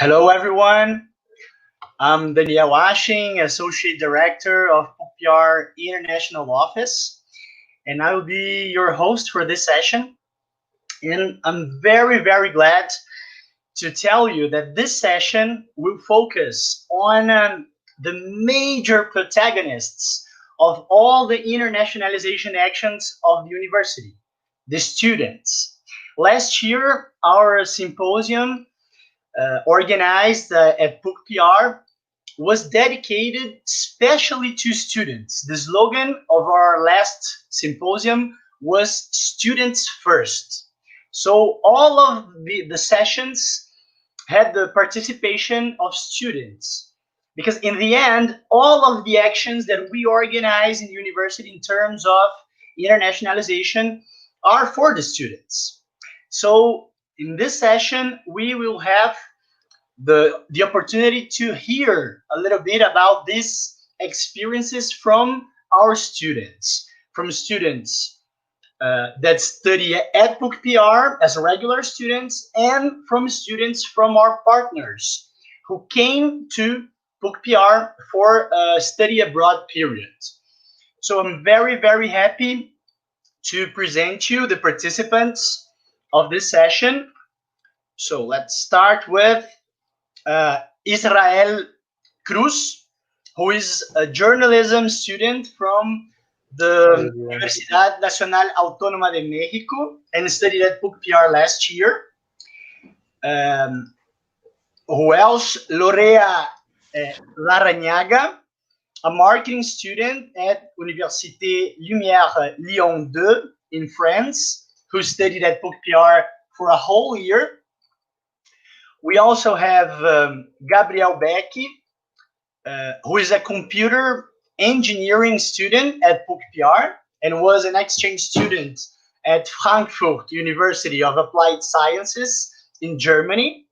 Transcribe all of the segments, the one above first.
Hello, everyone. I'm Daniel Washing, Associate Director of PUCPR International Office, and I will be your host for this session. And I'm very, very glad to tell you that this session will focus on the major protagonists of all the internationalization actions of the university, the students. Last year, our symposium organized at PUCPR was dedicated especially to students. The slogan of our last symposium was students first. So all of the sessions had the participation of students because in the end, all of the actions that we organize in the university in terms of internationalization are for the students. So in this session, we will have the opportunity to hear a little bit about these experiences from our students, from students that study at PUCPR as regular students, and from students from our partners who came to PUCPR for a study abroad period. So I'm very, very happy to present you the participants of this session. So let's start with Israel Cruz, who is a journalism student from the Universidad Nacional Autónoma de México and studied at PUCPR last year. Who else? Lorea Larrañaga, a marketing student at Université Lumière Lyon 2 in France, who studied at PUCPR for a whole year. We also have Gabriel Becchi, who is a computer engineering student at PUCPR and was an exchange student at Frankfurt University of Applied Sciences in Germany.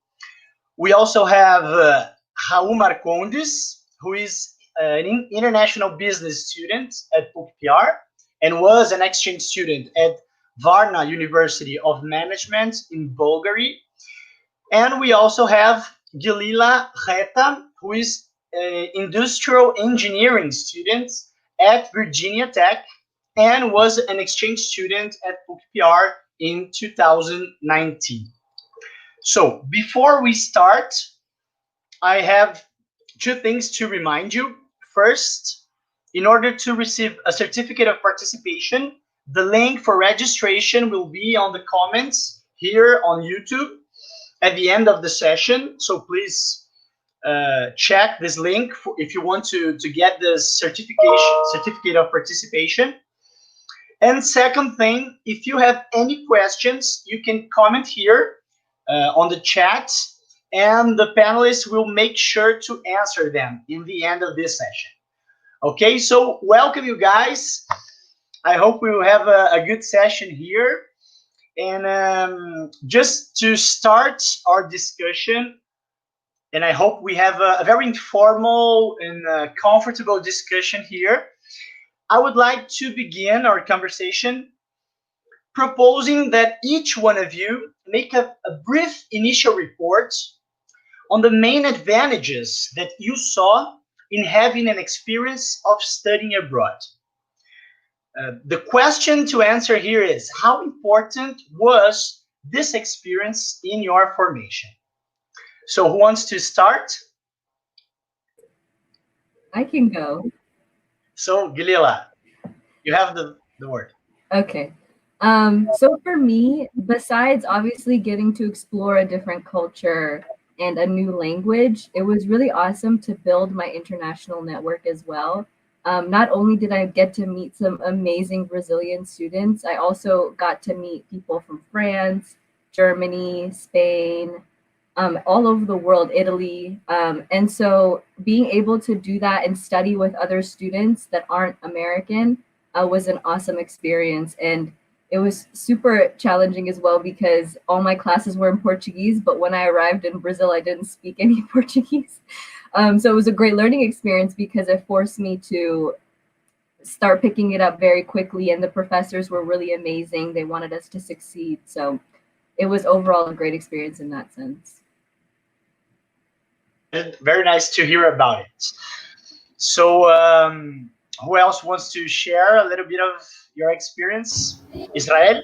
We also have Raul Marcondes, who is an international business student at PUCPR and was an exchange student at Varna University of Management in Bulgaria. And we also have Gelila, Reta, who is an industrial engineering student at Virginia Tech and was an exchange student at PUCPR in 2019. So before we start, I have two things to remind you. First, in order to receive a certificate of participation, the link for registration will be on the comments here on YouTube at the end of the session. So please check this link if you want to get the certificate of participation. And second thing, if you have any questions, you can comment here on the chat, and the panelists will make sure to answer them in the end of this session. Okay, so welcome you guys. I hope we will have a good session here. And just to start our discussion, and I hope we have a very informal and comfortable discussion here, I would like to begin our conversation proposing that each one of you make a brief initial report on the main advantages that you saw in having an experience of studying abroad. The question to answer here is, how important was this experience in your formation? So who wants to start? I can go. So Gelila, you have the word. Okay. So for me, besides obviously getting to explore a different culture and a new language, it was really awesome to build my international network as well. Not only did I get to meet some amazing Brazilian students, I also got to meet people from France, Germany, Spain, all over the world, Italy. And so being able to do that and study with other students that aren't American was an awesome experience. And it was super challenging as well because all my classes were in Portuguese, but when I arrived in Brazil, I didn't speak any Portuguese. So it was a great learning experience because it forced me to start picking it up very quickly, and the professors were really amazing. They wanted us to succeed. So it was overall a great experience in that sense. And very nice to hear about it. So, who else wants to share a little bit of your experience? Israel?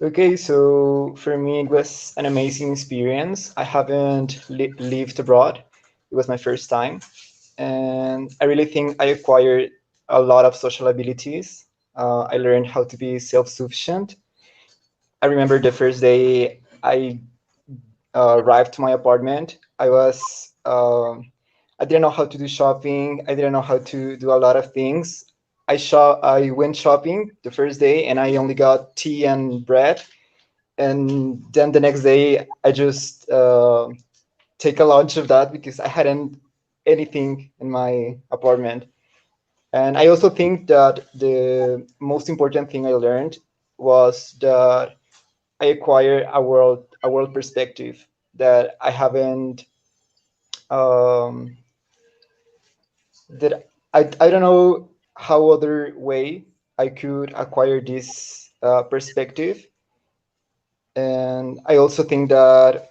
Okay, so for me, it was an amazing experience. I haven't lived abroad. It was my first time. And I really think I acquired a lot of social abilities. I learned how to be self-sufficient. I remember the first day I arrived to my apartment. I didn't know how to do shopping. I didn't know how to do a lot of things. I went shopping the first day and I only got tea and bread. And then the next day I just take a lunch of that because I hadn't anything in my apartment. And I also think that the most important thing I learned was that I acquired a world perspective that I haven't um, that I don't know how other way I could acquire this perspective. And I also think that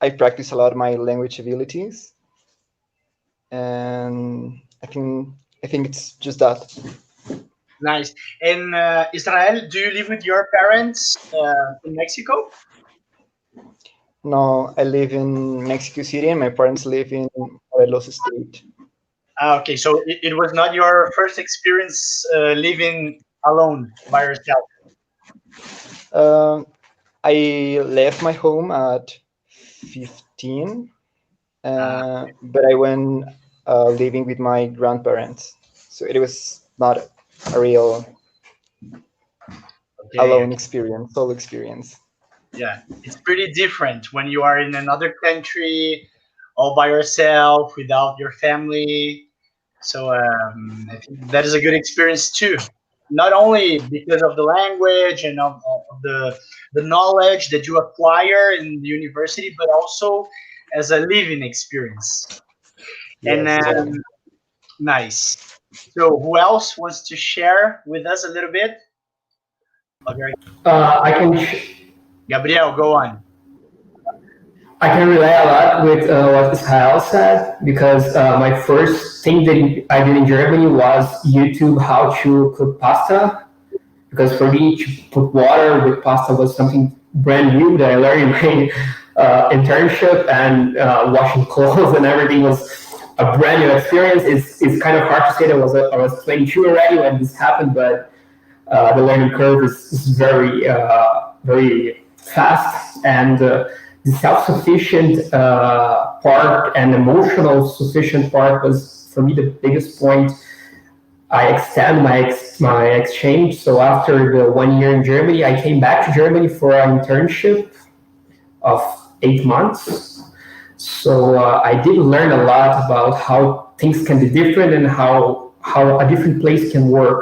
I practice a lot my language abilities, and I think it's just that. Nice. And Israel, do you live with your parents in Mexico? No, I live in Mexico City, and my parents live in Morelos State. Okay, so it was not your first experience living alone by yourself. Um, I left my home at 15, Uh, but I went living with my grandparents, so it was not a real okay, alone experience, solo experience. yeah, it's pretty different when you are in another country all by yourself without your family. So I think that is a good experience too. Not only because of the language and of the knowledge that you acquire in the university, but also as a living experience. And Yes, exactly. nice. So who else wants to share with us a little bit? Okay, I can Gabriel, go on. I can relate a lot with what Israel said because my first thing that I did in Germany was YouTube how to cook pasta. Because for me to put water with pasta was something brand new that I learned in my internship, and washing clothes and everything was a brand new experience. It's kind of hard to say that I was 22 already when this happened, but the learning curve is very very fast, and the self-sufficient part and emotional sufficient part was for me the biggest point. I extend my exchange. So after the 1 year in Germany, I came back to Germany for an internship of 8 months. So I did learn a lot about how things can be different and how a different place can work.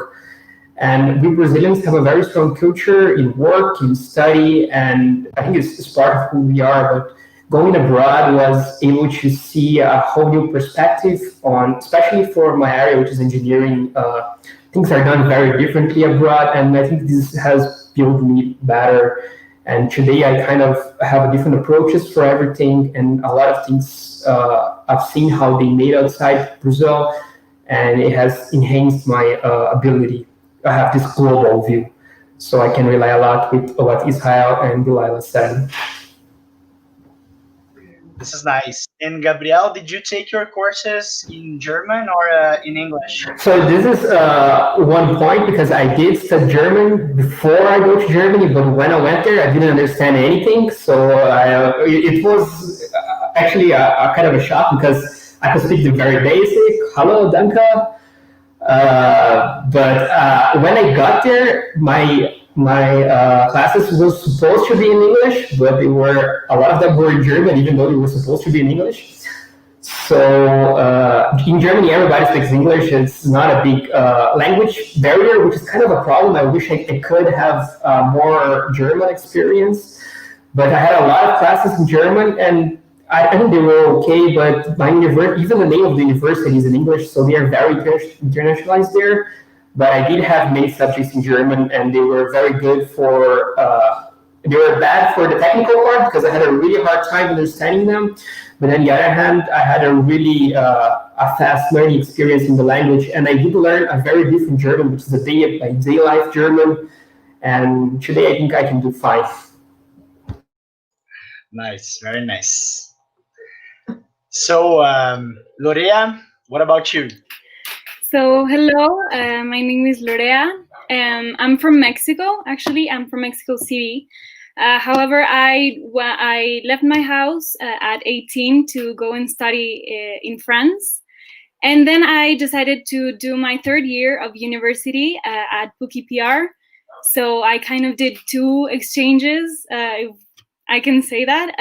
And we Brazilians have a very strong culture in work, in study, and I think it's part of who we are. But going abroad was able to see a whole new perspective on, especially for my area, which is engineering. Things are done very differently abroad, and I think this has built me better. And today I kind of have different approaches for everything, and a lot of things I've seen how they made outside Brazil, and it has enhanced my ability. I have this global view, so I can rely a lot with what Israel and Delilah said. This is nice. And Gabriel, did you take your courses in German or in English? So this is one point because I did study German before I go to Germany, but when I went there, I didn't understand anything. So it was actually a kind of a shock because I could speak the very basic, hello, danke. But when I got there, my classes were supposed to be in English, but they were a lot of them were in German, even though they were supposed to be in English. So in Germany, everybody speaks English. It's not a big language barrier, which is kind of a problem. I wish I could have more German experience, but I had a lot of classes in German, and I think they were okay. But my even the name of the university is in English, so they are very internationalized there. But I did have many subjects in German, and they were very good for they were bad for the technical part because I had a really hard time understanding them. But on the other hand, I had a really a fast learning experience in the language, and I did learn a very different German, which is a day by day life German. And today I think I can do fine. Nice, very nice. So, Lorea, what about you? So, hello, my name is Lorea. I'm from Mexico. Actually, I'm from Mexico City. However, I left my house at 18 to go and study in France. And then I decided to do my third year of university at PUCPR. So I kind of did two exchanges, if I can say that.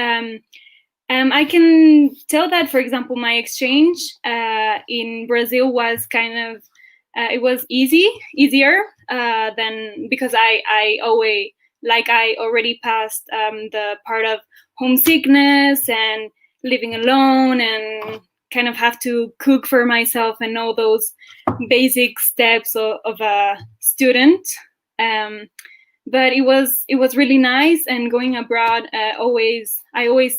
I can tell that, for example, my exchange in Brazil was kind of, it was easier than, because I already passed the part of homesickness and living alone and kind of have to cook for myself and know those basic steps of a student. But it was really nice, and going abroad I always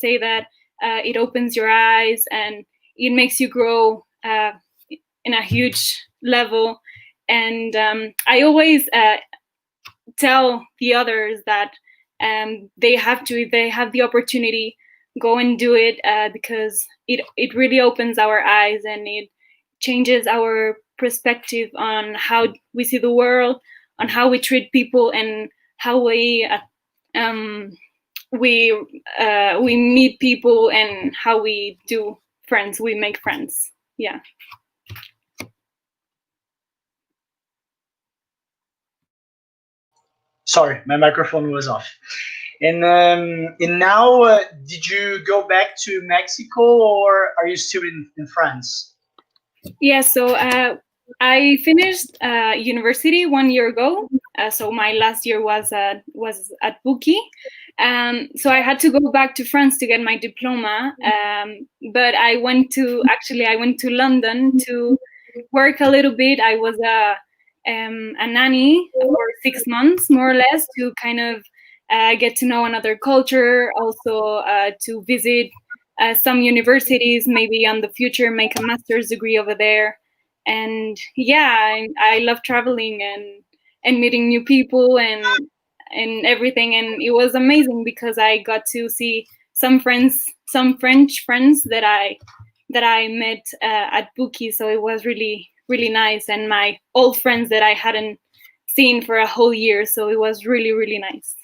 say that it opens your eyes and it makes you grow in a huge level. And I always tell the others that they have to, if they have the opportunity, go and do it, because it really opens our eyes and it changes our perspective on how we see the world, on how we treat people, and how we meet people, and how we do friends. We make friends. Yeah. Sorry, my microphone was off. And now, did you go back to Mexico, or are you still in France? Yeah. So I finished university 1 year ago. So my last year was at PUCI. So I had to go back to France to get my diploma. But I went to London to work a little bit. I was a nanny for 6 months, more or less, to kind of get to know another culture, also to visit some universities, maybe on the future make a master's degree over there. And yeah, I love traveling and meeting new people and everything. And it was amazing because I got to see some French friends that I met at PUCI. So it was really, really nice. And my old friends that I hadn't seen for a whole year. So it was really, really nice.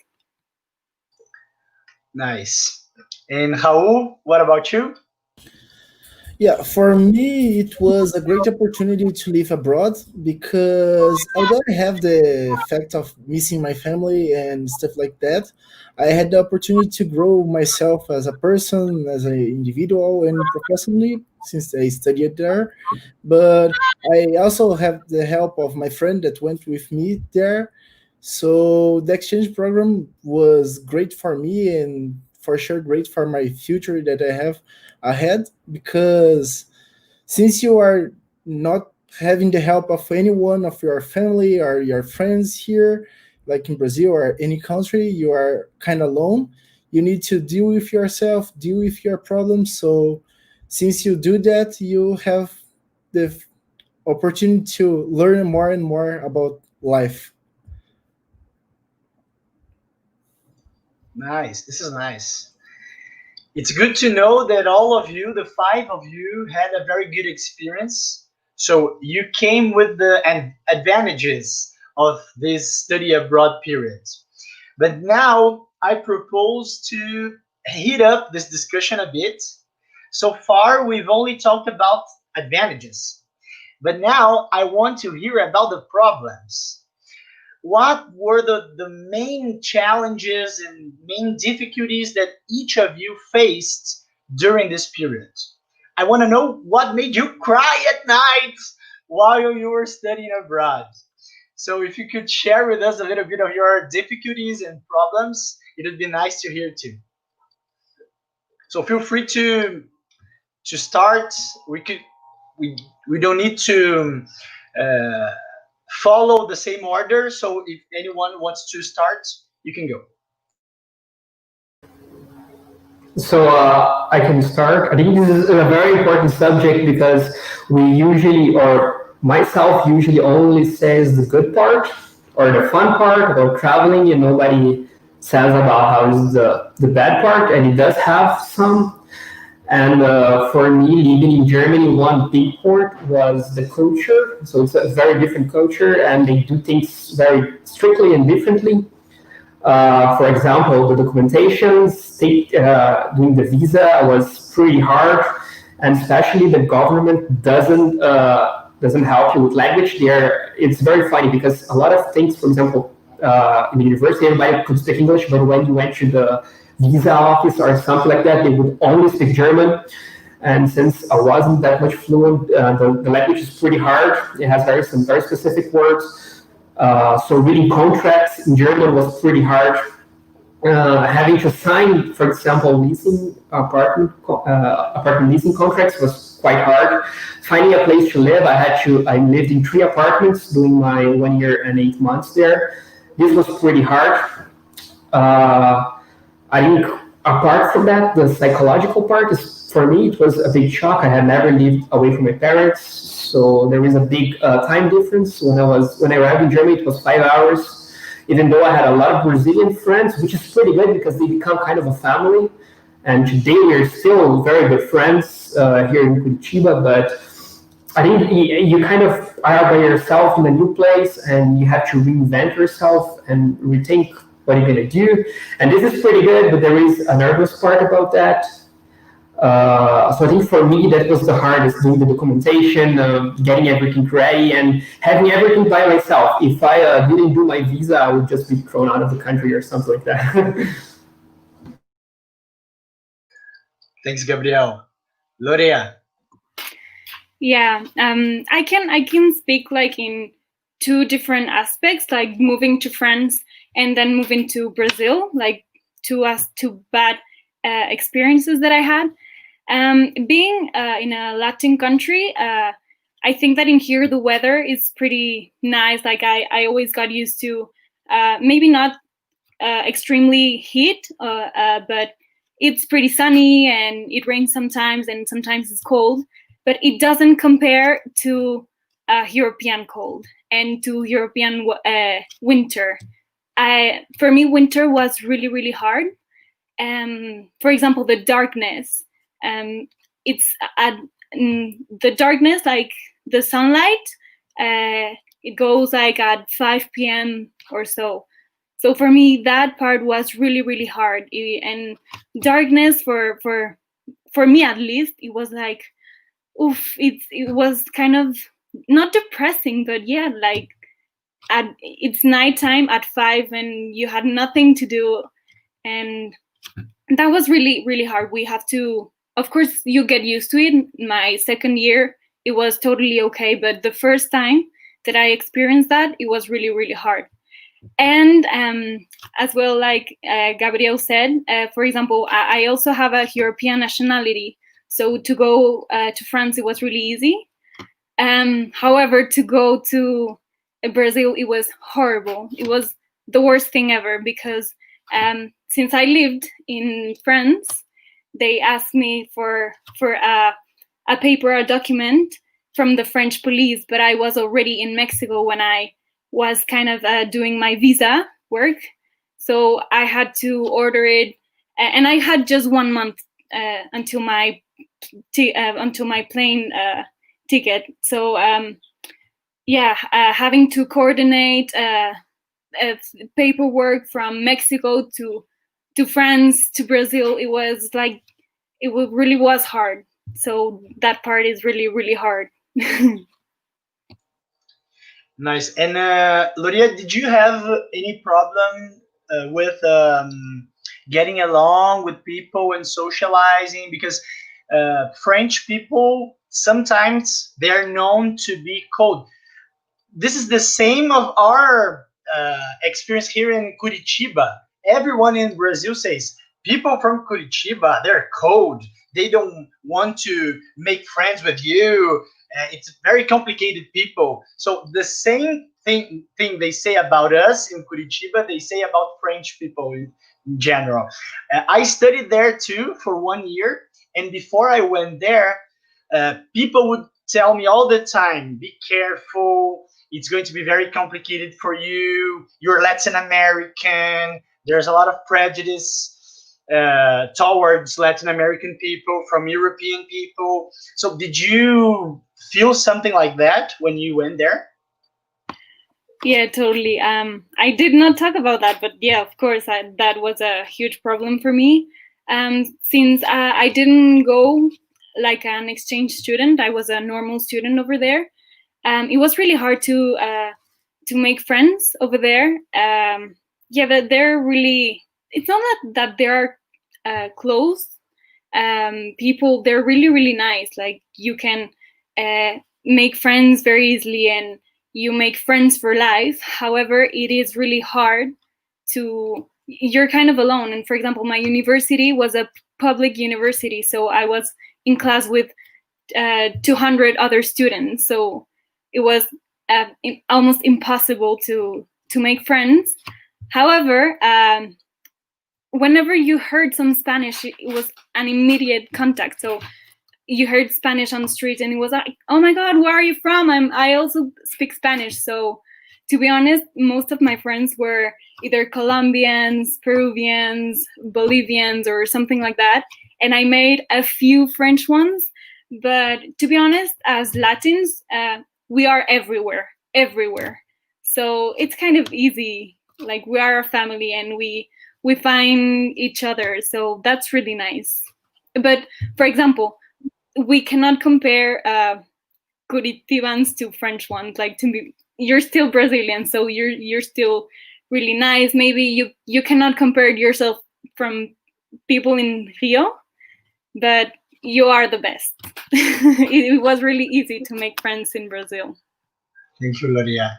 Nice. And Raul, what about you? Yeah, for me, it was a great opportunity to live abroad because although I have the fact of missing my family and stuff like that, I had the opportunity to grow myself as a person, as an individual, and professionally since I studied there. But I also have the help of my friend that went with me there. So the exchange program was great for me and for sure great for my future that I have ahead because since you are not having the help of anyone of your family or your friends here, like in Brazil or any country, you are kind of alone. You need to deal with yourself, deal with your problems. So since you do that, you have the opportunity to learn more and more about life. Nice. This is nice. It's good to know that all of you, the five of you, had a very good experience. So you came with the advantages of this study abroad period. But now I propose to heat up this discussion a bit. So far, we've only talked about advantages. But now I want to hear about the problems. What were the main challenges and main difficulties that each of you faced during this period? I want to know what made you cry at night while you were studying abroad. So if you could share with us a little bit of your difficulties and problems, it would be nice to hear too. So feel free to start. We don't need to uh, follow the same order. So if anyone wants to start, you can go. So I can start. I think this is a very important subject because we usually, or myself usually only says the good part or the fun part about traveling, and nobody says about how is the bad part, and it does have some. And for me, living in Germany, one big part was the culture. So it's a very different culture, and they do things very strictly and differently. For example, the documentation, doing the visa was pretty hard, and especially the government doesn't help you with language. There, it's very funny because a lot of things, for example, in the university, everybody could speak English, but when you went to the visa office or something like that, they would only speak German. And since I wasn't that much fluent, the language is pretty hard. It has some very specific words. So reading contracts in German was pretty hard. Having to sign, for example, leasing apartment leasing contracts was quite hard. Finding a place to live, I lived in 3 apartments doing my 1 year and 8 months there. This was pretty hard. I think apart from that, the psychological part is, for me, it was a big shock. I had never lived away from my parents, so there is a big time difference. When I arrived in Germany, it was 5 hours. Even though I had a lot of Brazilian friends, which is pretty good because they become kind of a family. And today we're still very good friends here in Curitiba, but I think you kind of are by yourself in a new place and you have to reinvent yourself and rethink what you're gonna do. And this is pretty good, but there is a nervous part about that. So I think for me, that was the hardest, doing the documentation, getting everything ready and having everything by myself. If I didn't do my visa, I would just be thrown out of the country or something like that. Thanks, Gabriel. Lorea. Yeah, I can speak like in 2 different aspects, like moving to France and then moving to Brazil, like two bad experiences that I had. Being in a Latin country, I think that in here the weather is pretty nice. Like I always got used to maybe not extremely heat, but it's pretty sunny and it rains sometimes and sometimes it's cold, but it doesn't compare to European cold and to European winter. For me, winter was really, really hard. For example, the darkness. It's the darkness, like the sunlight. It goes like at 5 p.m. or so. So for me, that part was really, really hard. And darkness for me at least, it was like, oof. It was kind of not depressing, but yeah, like it's nighttime at 5 and you had nothing to do, and that was really, really hard. We have to, of course, you get used to it. My second year, it was totally okay, but the first time that I experienced that, it was really, really hard. And as well, like Gabriel said, for example, I also have a European nationality, so to go to France, it was really easy. However, to go to Brazil, it was horrible. It was the worst thing ever because since I lived in France, they asked me for a paper, a document from the French police, but I was already in Mexico when I was kind of doing my visa work. So I had to order it, and I had just 1 month until my plane ticket. So having to coordinate paperwork from Mexico to France to Brazil, it was like really was hard. So that part is really, really hard. Nice. And Lorea, did you have any problem with getting along with people and socializing? Because French people, sometimes they're known to be cold. This is the same of our experience here in Curitiba. Everyone in Brazil says people from Curitiba, they're cold. They don't want to make friends with you. It's very complicated people. So the same thing they say about us in Curitiba, they say about French people in general. I studied there too for 1 year, and before I went there, people would tell me all the time, be careful, it's going to be very complicated for you, you're Latin American, there's a lot of prejudice towards Latin American people from European people. So did you feel something like that when you went there? Yeah, totally. I did not talk about that, but yeah, of course, that was a huge problem for me. Since I didn't go like an exchange student, I was a normal student over there. It was really hard to make friends over there. Yeah, that they're really. It's not that they are close people. They're really, really nice. Like you can make friends very easily, and you make friends for life. However, it is really hard to. You're kind of alone. And for example, my university was a public university, so I was in class with 200 other students. So it was almost impossible to make friends. However, whenever you heard some Spanish, it was an immediate contact. So you heard Spanish on the street, and it was like, "Oh my God, where are you from?" I also speak Spanish. So to be honest, most of my friends were either Colombians, Peruvians, Bolivians, or something like that. And I made a few French ones. But to be honest, as Latins, we are everywhere. So it's kind of easy. Like we are a family, and we find each other. So that's really nice. But for example, we cannot compare Curitibans to French ones. Like to me, you're still Brazilian, so you're still really nice. Maybe you cannot compare yourself from people in Rio, but you are the best. It was really easy to make friends in Brazil. Thank you, Lorea.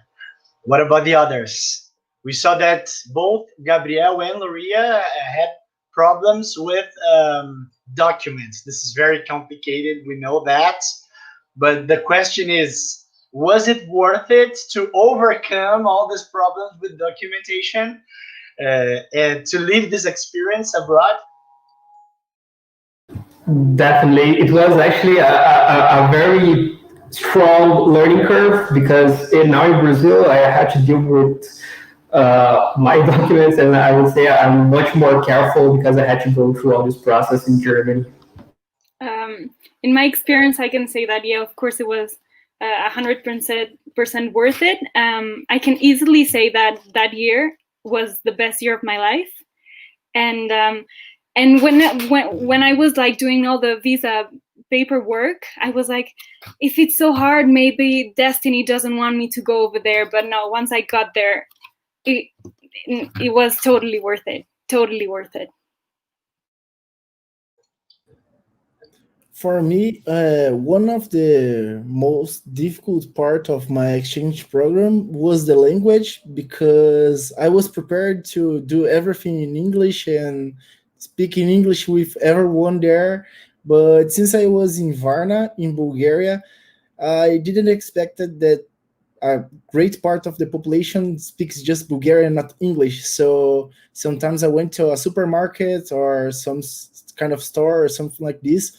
What about the others? We saw that both Gabriel and Lorea had problems with documents. This is very complicated, we know that. But the question is, was it worth it to overcome all these problems with documentation and to live this experience abroad? Definitely, it was actually a very strong learning curve because now in Brazil I had to deal with my documents, and I would say I'm much more careful because I had to go through all this process in Germany. In my experience, I can say that yeah, of course, it was 100% worth it. I can easily say that year was the best year of my life, and when I was like doing all the visa paperwork, I was like, if it's so hard, maybe destiny doesn't want me to go over there. But no, once I got there, it was totally worth it. Totally worth it. For me, one of the most difficult part of my exchange program was the language, because I was prepared to do everything in English and speak in English with everyone there. But since I was in Varna, in Bulgaria, I didn't expect that a great part of the population speaks just Bulgarian, not English. So sometimes I went to a supermarket or some kind of store or something like this,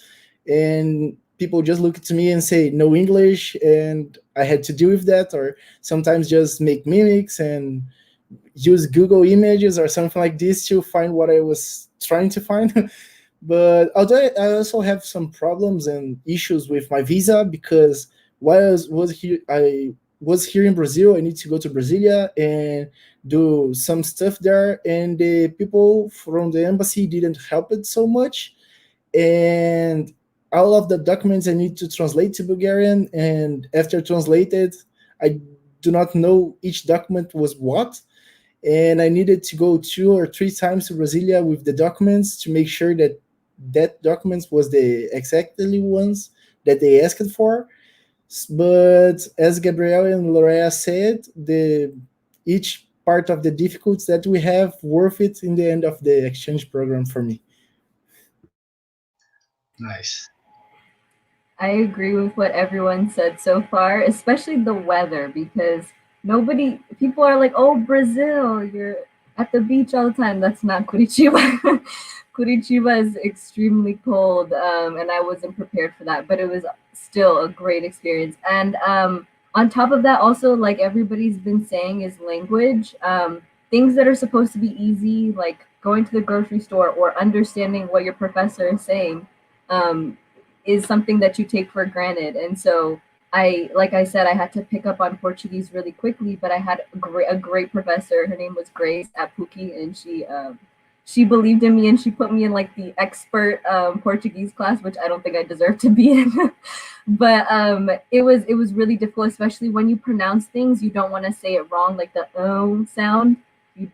and people just look at me and say no English, and I had to deal with that, or sometimes just make mimics and use Google Images or something like this to find what I was trying to find. But although I also have some problems and issues with my visa, because while I was here in Brazil, I need to go to Brasilia and do some stuff there, and the people from the embassy didn't help it so much, and all of the documents I need to translate to Bulgarian, and after translated, I do not know each document was what, and I needed to go 2 or 3 times to Brasilia with the documents to make sure that documents was the exactly ones that they asked for. But as Gabriel and Lorea said, each part of the difficulties that we have worth it in the end of the exchange program for me. Nice. I agree with what everyone said so far, especially the weather, because people are like, oh, Brazil, you're at the beach all the time. That's not Curitiba. Curitiba is extremely cold, and I wasn't prepared for that, but it was still a great experience. And on top of that, also, like everybody's been saying, is language. Things that are supposed to be easy, like going to the grocery store or understanding what your professor is saying, is something that you take for granted. And so like I said, I had to pick up on Portuguese really quickly, but I had a great professor. Her name was Grace at PUCI, and she believed in me and she put me in like the expert Portuguese class, which I don't think I deserve to be in. But it was really difficult, especially when you pronounce things. You don't want to say it wrong, like the sound.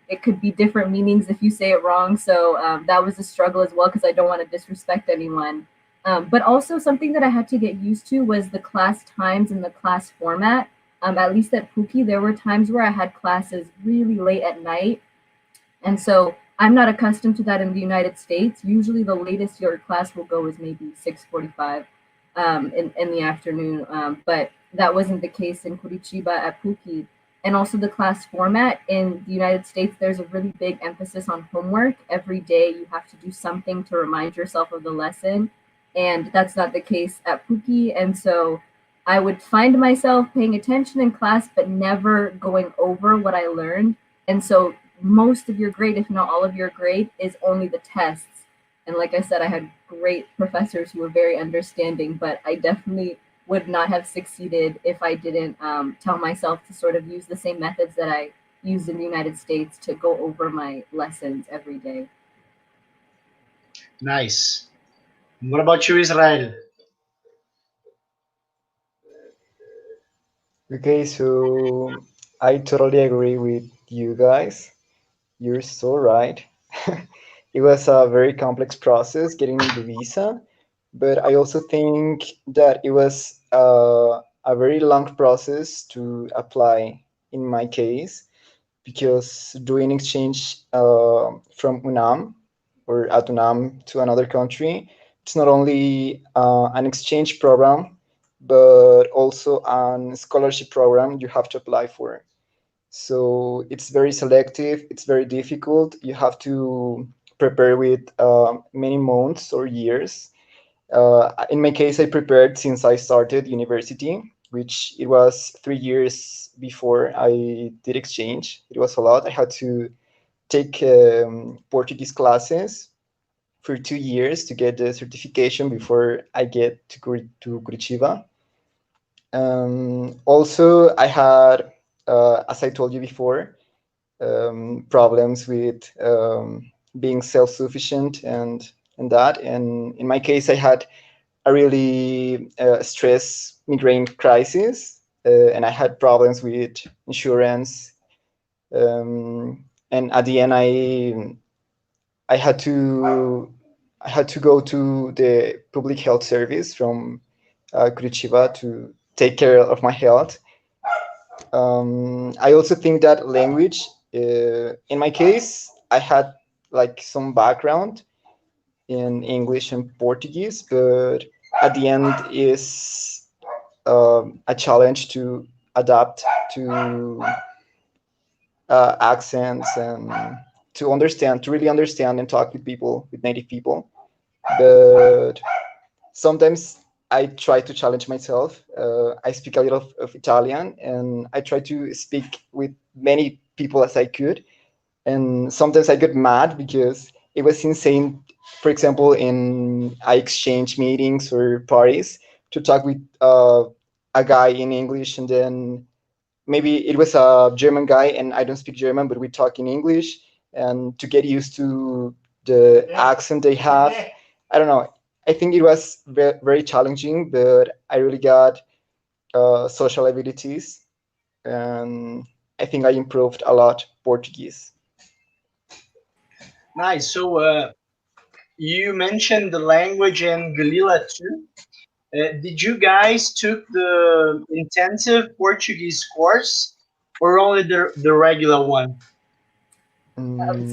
It could be different meanings if you say it wrong. So that was a struggle as well, because I don't want to disrespect anyone. But also something that I had to get used to was the class times and the class format. At least at PUCI, there were times where I had classes really late at night. And so I'm not accustomed to that in the United States. Usually the latest your class will go is maybe 6:45 in the afternoon. But that wasn't the case in Curitiba at PUCI. And also the class format in the United States, there's a really big emphasis on homework. Every day you have to do something to remind yourself of the lesson. And that's not the case at PUCI. And so I would find myself paying attention in class, but never going over what I learned. And so most of your grade, if not all of your grade, is only the tests. And like I said, I had great professors who were very understanding, but I definitely would not have succeeded if I didn't tell myself to sort of use the same methods that I used in the United States to go over my lessons every day. Nice. What about you, Israel? Okay, so I totally agree with you guys. You're so right. It was a very complex process getting the visa, but I also think that it was a very long process to apply in my case, because doing exchange from UNAM or at UNAM to another country, it's not only an exchange program, but also a scholarship program you have to apply for. So it's very selective, it's very difficult. You have to prepare with many months or years. In my case, I prepared since I started university, which it was 3 years before I did exchange. It was a lot. I had to take Portuguese classes for 2 years to get the certification before I get to Curitiba. Also, I had, as I told you before, problems with being self-sufficient and that. And in my case, I had a really stress migraine crisis, and I had problems with insurance. And at the end, I had to go to the public health service from Curitiba to take care of my health. I also think that language, in my case, I had like some background in English and Portuguese, but at the end is a challenge to adapt to accents and to really understand and talk with people, with native people. But sometimes I try to challenge myself. I speak a little of Italian, and I try to speak with many people as I could. And sometimes I get mad because it was insane. For example, in I exchange meetings or parties to talk with a guy in English, and then maybe it was a German guy, and I don't speak German, but we talk in English, and to get used to the accent they have. I don't know. I think it was very challenging, but I really got social abilities, and I think I improved a lot Portuguese. Nice. So you mentioned the language in Gelila too. Did you guys took the intensive Portuguese course or only the regular one?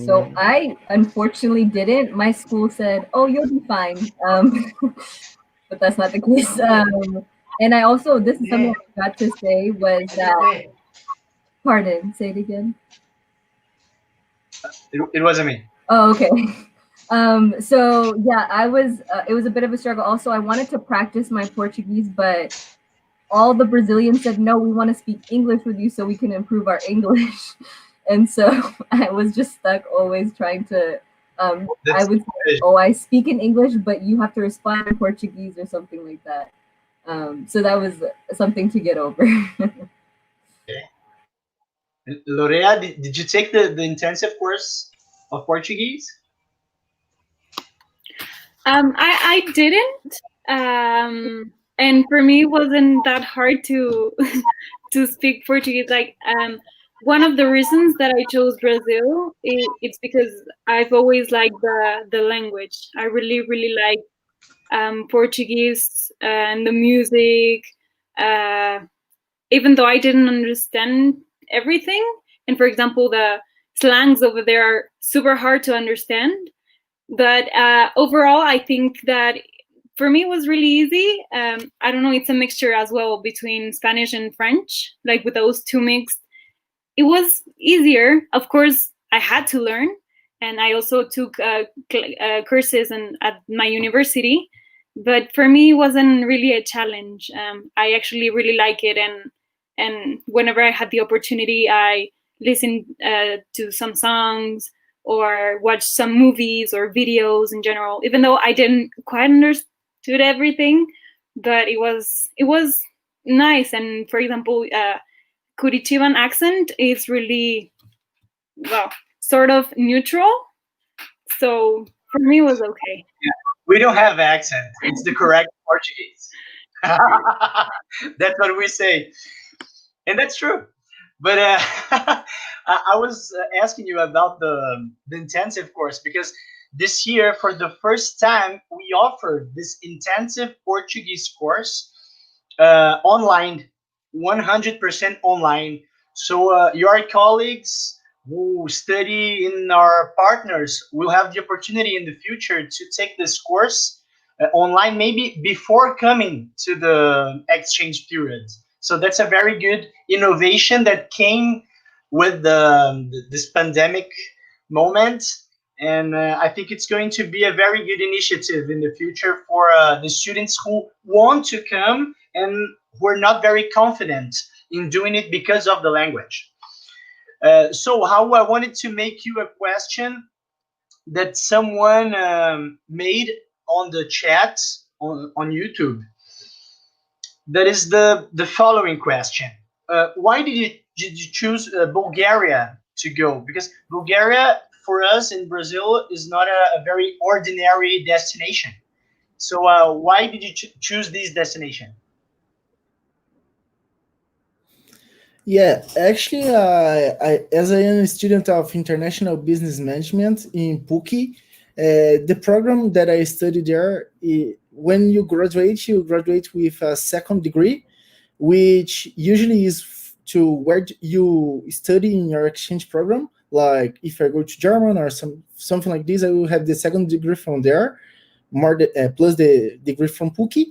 So I unfortunately didn't. My school said, "Oh, you'll be fine," but that's not the case. And I also, this is something I forgot to say, was that Pardon, say it again. It wasn't me. Oh, okay. So yeah, it was a bit of a struggle. Also, I wanted to practice my Portuguese, but all the Brazilians said, no, we want to speak English with you so we can improve our English. And so I was just stuck always trying to, I would say, oh, I speak in English, but you have to respond in Portuguese or something like that. So that was something to get over. Okay. Lorea, did you take the intensive course of Portuguese? I didn't. And for me, it wasn't that hard to to speak Portuguese. Like, one of the reasons that I chose Brazil, it's because I've always liked the language. I really, really like Portuguese and the music. Even though I didn't understand everything, and for example, the slangs over there are super hard to understand. But overall, I think that for me it was really easy. I don't know, it's a mixture as well between Spanish and French, like with those two mixed. It was easier. Of course, I had to learn, and I also took courses at my university. But for me, it wasn't really a challenge. I actually really like it, and whenever I had the opportunity, I listened to some songs or watched some movies or videos in general. Even though I didn't quite understood everything, but it was nice. And for example, Curitiban accent is really, well, sort of neutral. So for me, it was okay. Yeah. We don't have accent. It's the correct Portuguese. That's what we say. And that's true. But I was asking you about the intensive course because this year, for the first time, we offered this intensive Portuguese course online, 100% online. So your colleagues who study in our partners will have the opportunity in the future to take this course online, maybe before coming to the exchange period. So that's a very good innovation that came with this pandemic moment. And I think it's going to be a very good initiative in the future for the students who want to come and who are not very confident in doing it because of the language. So how I wanted to make you a question that someone made on the chat on YouTube. That is the following question. Why did you choose Bulgaria to go? Because Bulgaria, for us in Brazil, is not a very ordinary destination. So why did you choose this destination? Yeah, actually, as I am a student of international business management in PUCI, the program that I studied there, when you graduate with a second degree, which usually is to where you study in your exchange program. Like if I go to German or something like this, I will have the second degree from there, plus the degree from PUCI.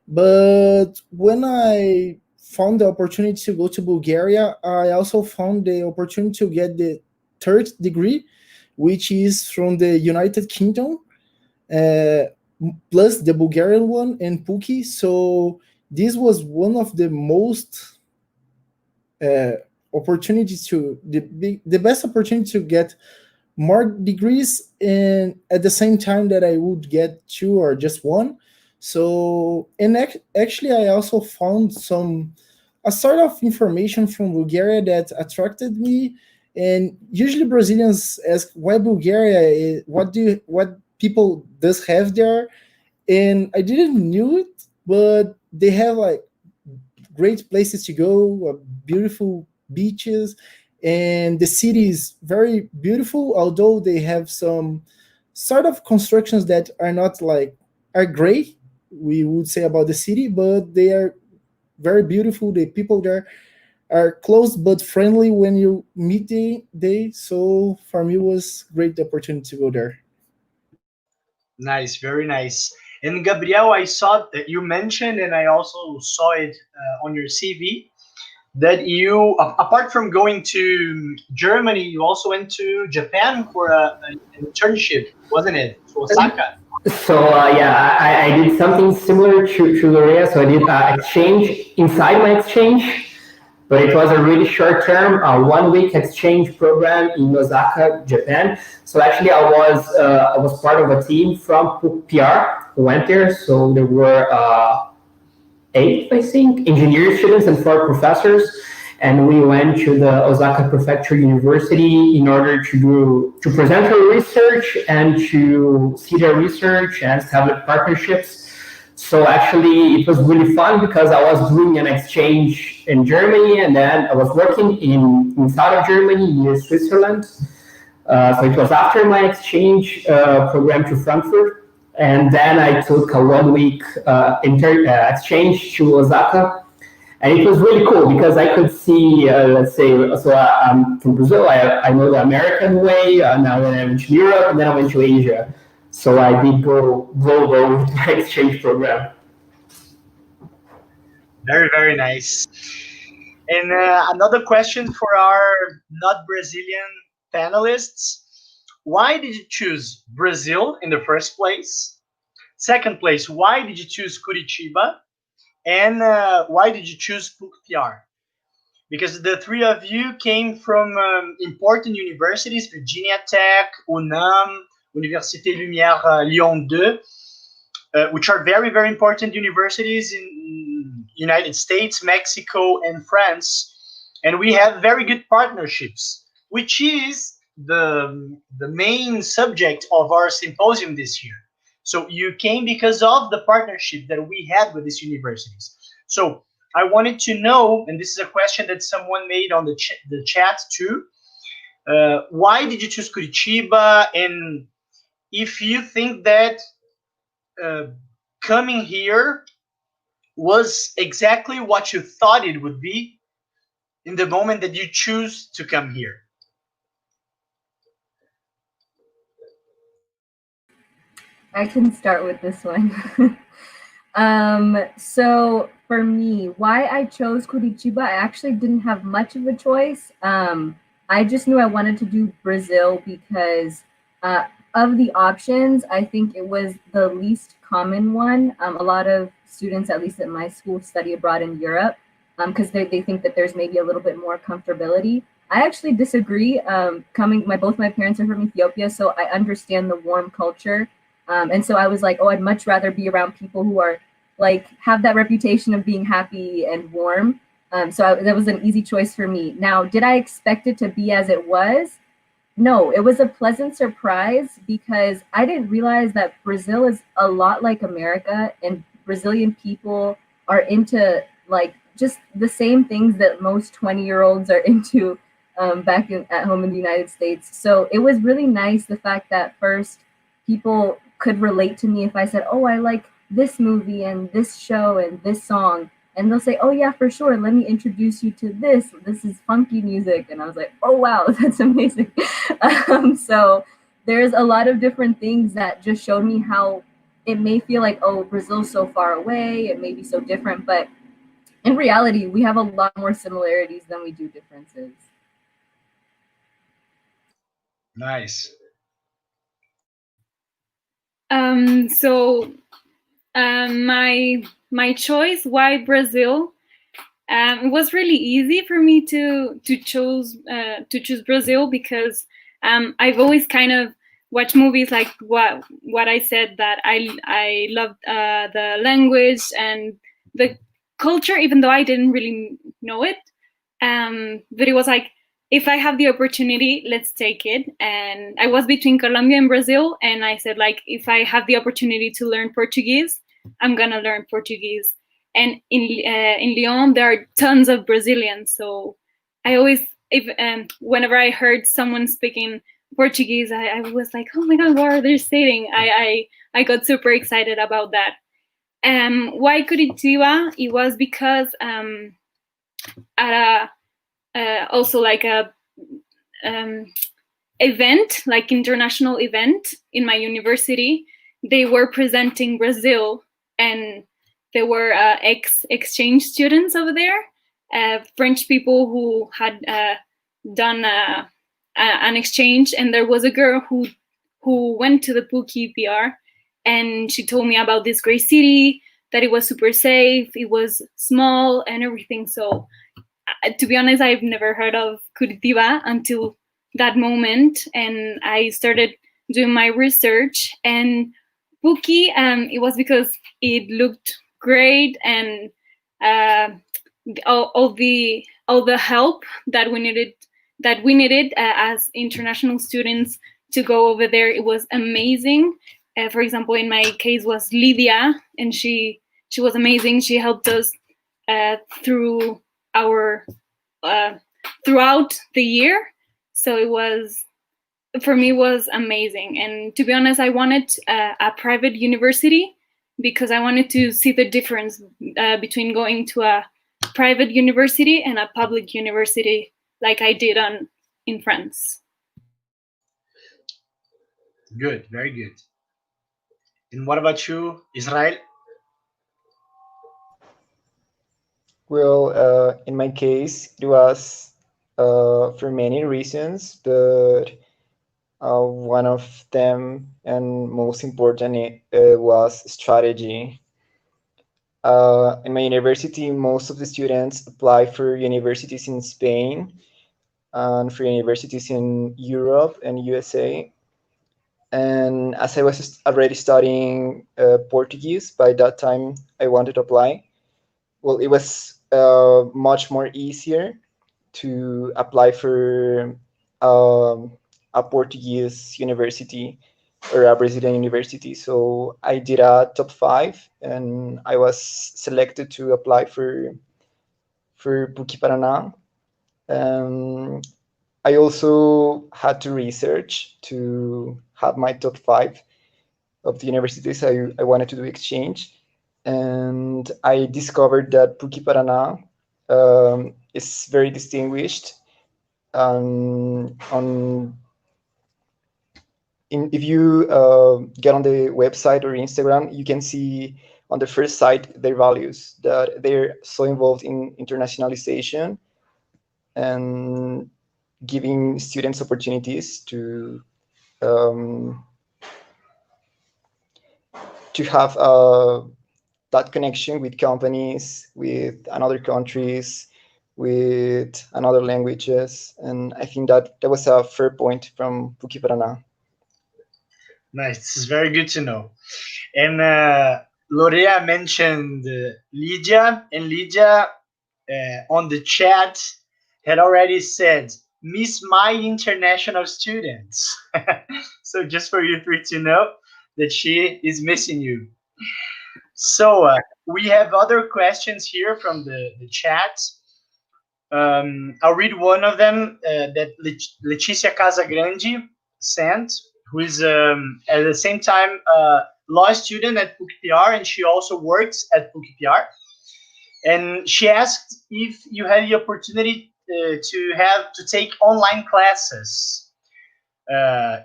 But when I found the opportunity to go to Bulgaria, I also found the opportunity to get the third degree, which is from the United Kingdom, plus the Bulgarian one and PUCI. So this was one of the most opportunities the best opportunity to get more degrees, and at the same time that I would get two or just one. So, and actually, I also found a sort of information from Bulgaria that attracted me. And usually Brazilians ask why Bulgaria, what people does have there, and I didn't knew it, but they have like great places to go, beautiful beaches, and the city is very beautiful, although they have some sort of constructions that are not are gray, we would say, about the city, but they are very beautiful. The people there are close but friendly when you meet they. So for me, it was great opportunity to go there. Nice, very nice. And Gabriel, I saw that you mentioned, and I also saw it on your CV, that you, apart from going to Germany, you also went to Japan for an internship, wasn't it? To Osaka. So yeah, I did something similar to Lorea. So I did exchange inside my exchange, but it was a really short term, 1 week exchange program in Osaka, Japan. So actually, I was part of a team from PUCPR who went there. So there were 8, I think, engineering students and 4 professors. And we went to the Osaka Prefecture University in order to present our research and to see their research and establish partnerships. So actually, it was really fun because I was doing an exchange in Germany, and then I was working in south of Germany near Switzerland. So it was after my exchange program to Frankfurt, and then I took a 1 week exchange to Osaka. And it was really cool because I could see, let's say, so I'm from Brazil, I know the American way, now when I went to Europe, and then I went to Asia. So I did go global with my exchange program. Very, very nice. And another question for our not Brazilian panelists. Why did you choose Brazil in the first place? Second place, why did you choose Curitiba? And why did you choose PUCPR? Because the three of you came from important universities, Virginia Tech, UNAM, Université Lumière Lyon 2, which are very, very important universities in United States, Mexico, and France. And we have very good partnerships, which is the main subject of our symposium this year. So you came because of the partnership that we had with these universities. So I wanted to know, and this is a question that someone made on the chat too, why did you choose Curitiba? And if you think that coming here was exactly what you thought it would be in the moment that you choose to come here. I can start with this one. So for me, why I chose Curitiba, I actually didn't have much of a choice. I just knew I wanted to do Brazil because of the options, I think it was the least common one. A lot of students, at least at my school, study abroad in Europe because they think that there's maybe a little bit more comfortability. I actually disagree. Both my parents are from Ethiopia, so I understand the warm culture. And so I was like, oh, I'd much rather be around people who are like have that reputation of being happy and warm. That was an easy choice for me. Now, did I expect it to be as it was? No, it was a pleasant surprise because I didn't realize that Brazil is a lot like America, and Brazilian people are into like just the same things that most 20-year-olds are into back at home in the United States. So it was really nice the fact that first people could relate to me if I said, oh, I like this movie and this show and this song. And they'll say, oh, yeah, for sure. Let me introduce you to this. This is funky music. And I was like, oh, wow, that's amazing. So there's a lot of different things that just showed me how it may feel like, oh, Brazil's so far away. It may be so different. But in reality, we have a lot more similarities than we do differences. Nice. My choice, why Brazil? It was really easy for me to choose Brazil because I've always kind of watched movies like what I said, that I loved the language and the culture, even though I didn't really know it. But it was like, if I have the opportunity, let's take it. And I was between Colombia and Brazil, and I said, like, if I have the opportunity to learn Portuguese, I'm gonna learn Portuguese. And in Lyon, there are tons of Brazilians. So I always, whenever I heard someone speaking Portuguese, I was like, oh my God, what are they saying? I got super excited about that. Why Curitiba? It was because at also like a event, like international event in my university, they were presenting Brazil, and there were exchange students over there, French people who had done an exchange, and there was a girl who went to the PUCPR, and she told me about this great city, that it was super safe, it was small and everything. So to be honest, I've never heard of Curitiba until that moment, and I started doing my research. And PUCI, it was because it looked great, and all the help that we needed as international students to go over there. It was amazing. For example, in my case was Lydia, and she was amazing. She helped us through our throughout the year. So it was, for me, was amazing. And to be honest, I wanted a private university because I wanted to see the difference between going to a private university and a public university, like I did in France. Good, very good. And what about you, Israel? Well, in my case, it was for many reasons, but one of them and most important was strategy. In my university, most of the students apply for universities in Spain and for universities in Europe and USA. And as I was already studying Portuguese, by that time I wanted to apply. Well, it was much more easier to apply for a Portuguese university or a Brazilian university. So I did a top 5, and I was selected to apply for PUC Paraná. I also had to research to have my top 5 of the universities I wanted to do exchange. And I discovered that PUC Paraná is very distinguished. If you get on the website or Instagram, you can see on the first site their values, that they're so involved in internationalization and giving students opportunities to have that connection with companies, with another countries, with another languages. And I think that was a fair point from PUC Paraná. Nice. This is very good to know. And Lorea mentioned Lydia, and Lydia on the chat had already said, "Miss my international students." So just for you three to know that she is missing you. So we have other questions here from the chat. I'll read one of them that Leticia Casagrande sent, who is at the same time a law student at PUCPR, and she also works at PUCPR. And she asked if you had the opportunity to take online classes at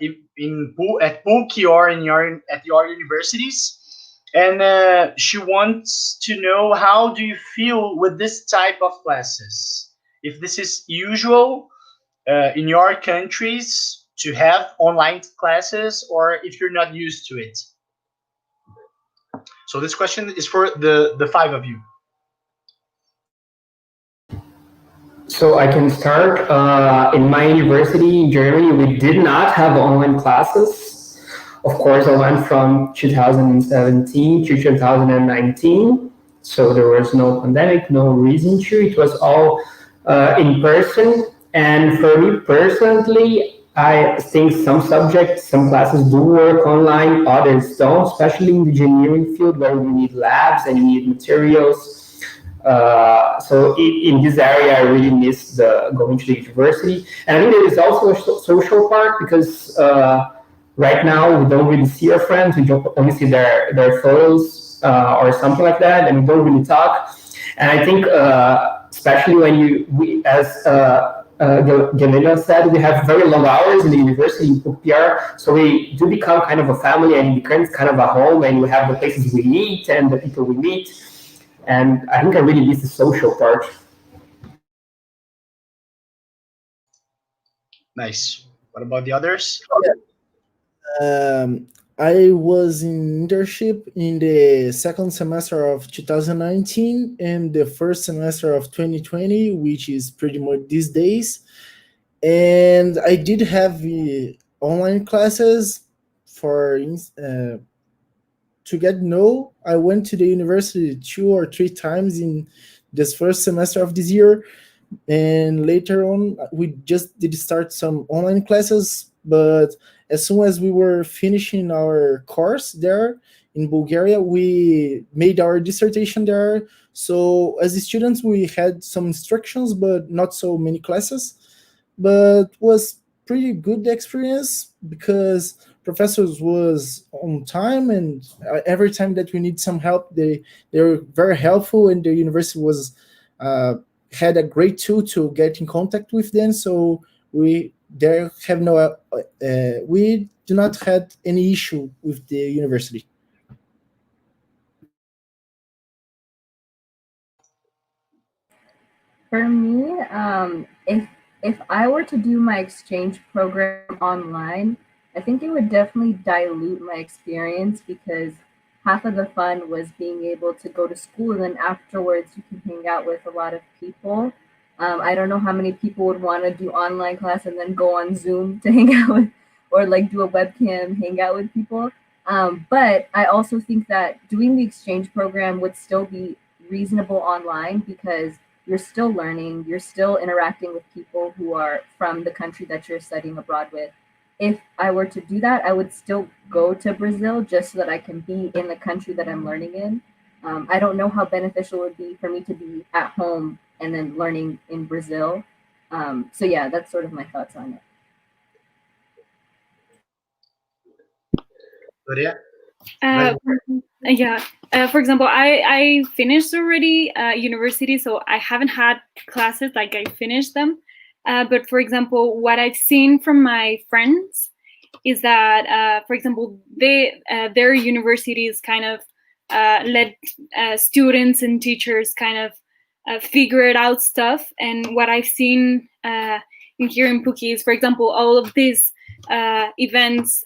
PUC or at your universities. And she wants to know, how do you feel with this type of classes? If this is usual in your countries to have online classes, or if you're not used to it. So this question is for the 5 of you. So I can start. In my university in Germany, we did not have online classes. Of course, I went from 2017 to 2019. So there was no pandemic, no reason to. It was all in person. And for me personally, I think some subjects, some classes do work online, others don't, especially in the engineering field where we need labs and you need materials. So in this area, I really miss going to the university. And I think there is also a social part, because right now we don't really see our friends, we only see their photos or something like that, and we don't really talk. And I think especially when as Gelila said, we have very long hours in the university in PUCPR, so we do become kind of a family, and it becomes kind of a home, and we have the places we meet and the people we meet. And I think I really miss the social part. Nice. What about the others? I was in internship in the second semester of 2019 and the first semester of 2020, which is pretty much these days. And I did have online classes for to get know. I went to the university 2 or 3 times in this first semester of this year, and later on we just did start some online classes. But as soon as we were finishing our course there in Bulgaria, we made our dissertation there. So as students we had some instructions but not so many classes, but was pretty good experience because professors was on time, and every time that we need some help they were very helpful, and the university was had a great tool to get in contact with them. So we there have no we do not had any issue with the university. For me, if I were to do my exchange program online, I think it would definitely dilute my experience because half of the fun was being able to go to school and then afterwards you can hang out with a lot of people. I don't know how many people would want to do online class and then go on Zoom to hang out with, or like do a webcam, hang out with people. But I also think that doing the exchange program would still be reasonable online because you're still learning, you're still interacting with people who are from the country that you're studying abroad with. If I were to do that, I would still go to Brazil just so that I can be in the country that I'm learning in. I don't know how beneficial it would be for me to be at home and then learning in Brazil. So yeah, that's sort of my thoughts on it. Lorea? Yeah. For example, I finished already university, so I haven't had classes like I finished them. But for example, what I've seen from my friends is that, for example, their universities kind of let students and teachers kind of figure it out stuff. And what I've seen in here in PUCI is, for example, all of these events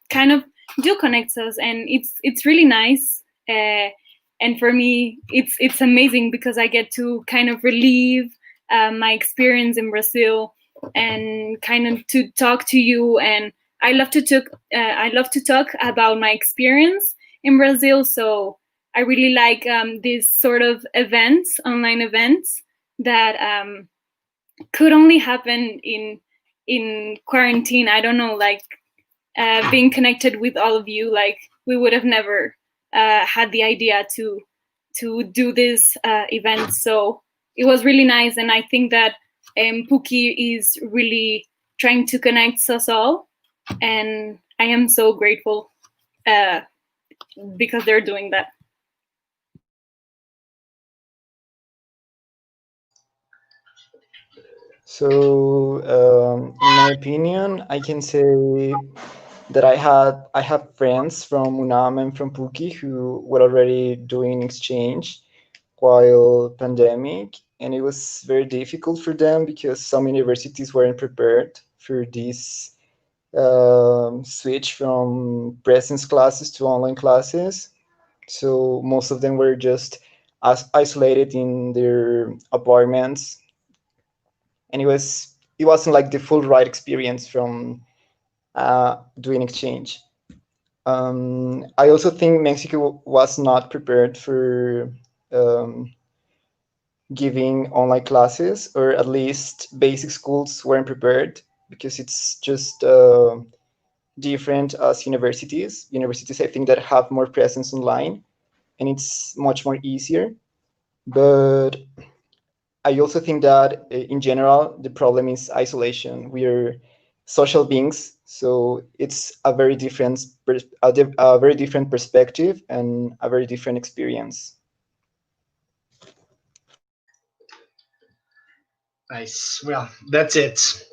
kind of do connect us, and it's really nice. And for me, it's amazing because I get to kind of relieve my experience in Brazil and kind of to talk to you. And I love to talk about my experience in Brazil. So I really like these sort of events, online events that could only happen in quarantine. I don't know, like being connected with all of you, like we would have never had the idea to do this event. So it was really nice, and I think that PUCI is really trying to connect us all, and I am so grateful because they're doing that. So, in my opinion, I can say that I have friends from UNAM and from PUCI who were already doing exchange while pandemic, and it was very difficult for them because some universities weren't prepared for this switch from presence classes to online classes. So most of them were just isolated in their apartments, and it wasn't like the full right experience from doing exchange. I also think Mexico was not prepared for giving online classes, or at least basic schools weren't prepared because it's just different as universities. Universities, I think, that have more presence online, and it's much more easier. But I also think that in general, the problem is isolation. We are social beings, so it's a very different, a very different perspective and a very different experience. Nice. Well, that's it.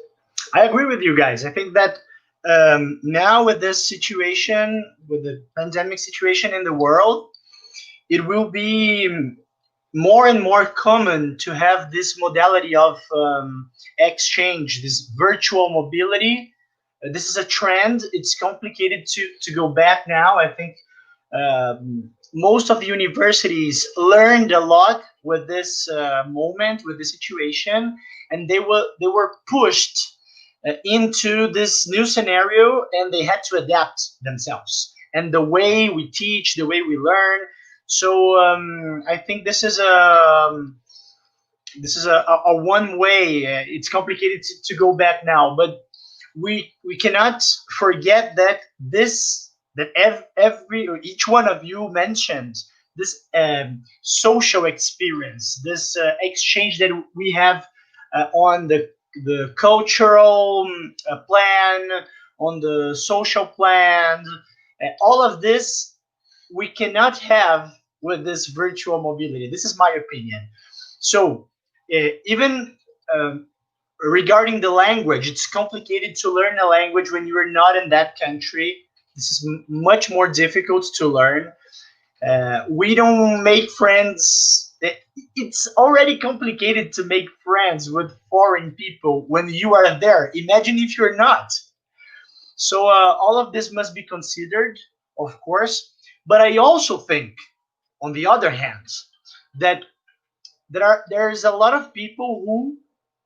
I agree with you guys. I think that now with this situation, with the pandemic situation in the world, it will be more and more common to have this modality of exchange, this virtual mobility. This is a trend. It's complicated to go back now. I think most of the universities learned a lot with this moment, with the situation, and they were pushed into this new scenario, and they had to adapt themselves and the way we teach, the way we learn. So I think this is a one way. It's complicated to go back now, but we cannot forget that each one of you mentioned this social experience, this exchange that we have on the cultural plan, on the social plan. All of this we cannot have with this virtual mobility. This is my opinion. So even regarding the language, it's complicated to learn a language when you are not in that country. This is much more difficult to learn. We don't make friends. It's already complicated to make friends with foreign people when you are there. Imagine if you're not. So all of this must be considered, of course. But I also think, on the other hand, that there is a lot of people who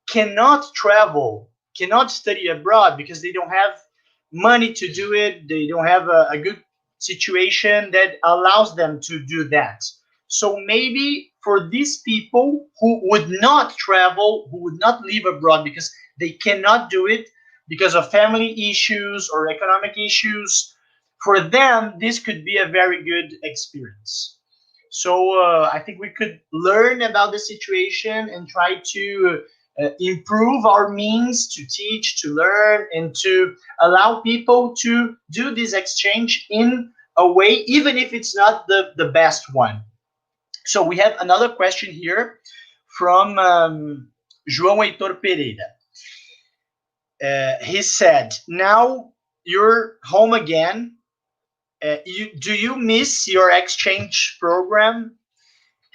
cannot travel, cannot study abroad because they don't have money to do it. They don't have a good situation that allows them to do that. So maybe for these people who would not travel, who would not live abroad because they cannot do it because of family issues or economic issues, for them, this could be a very good experience. So I think we could learn about the situation and try to improve our means to teach, to learn, and to allow people to do this exchange in a way, even if it's not the best one. So we have another question here from João Heitor Pereira. He said, now you're home again. Do you miss your exchange program?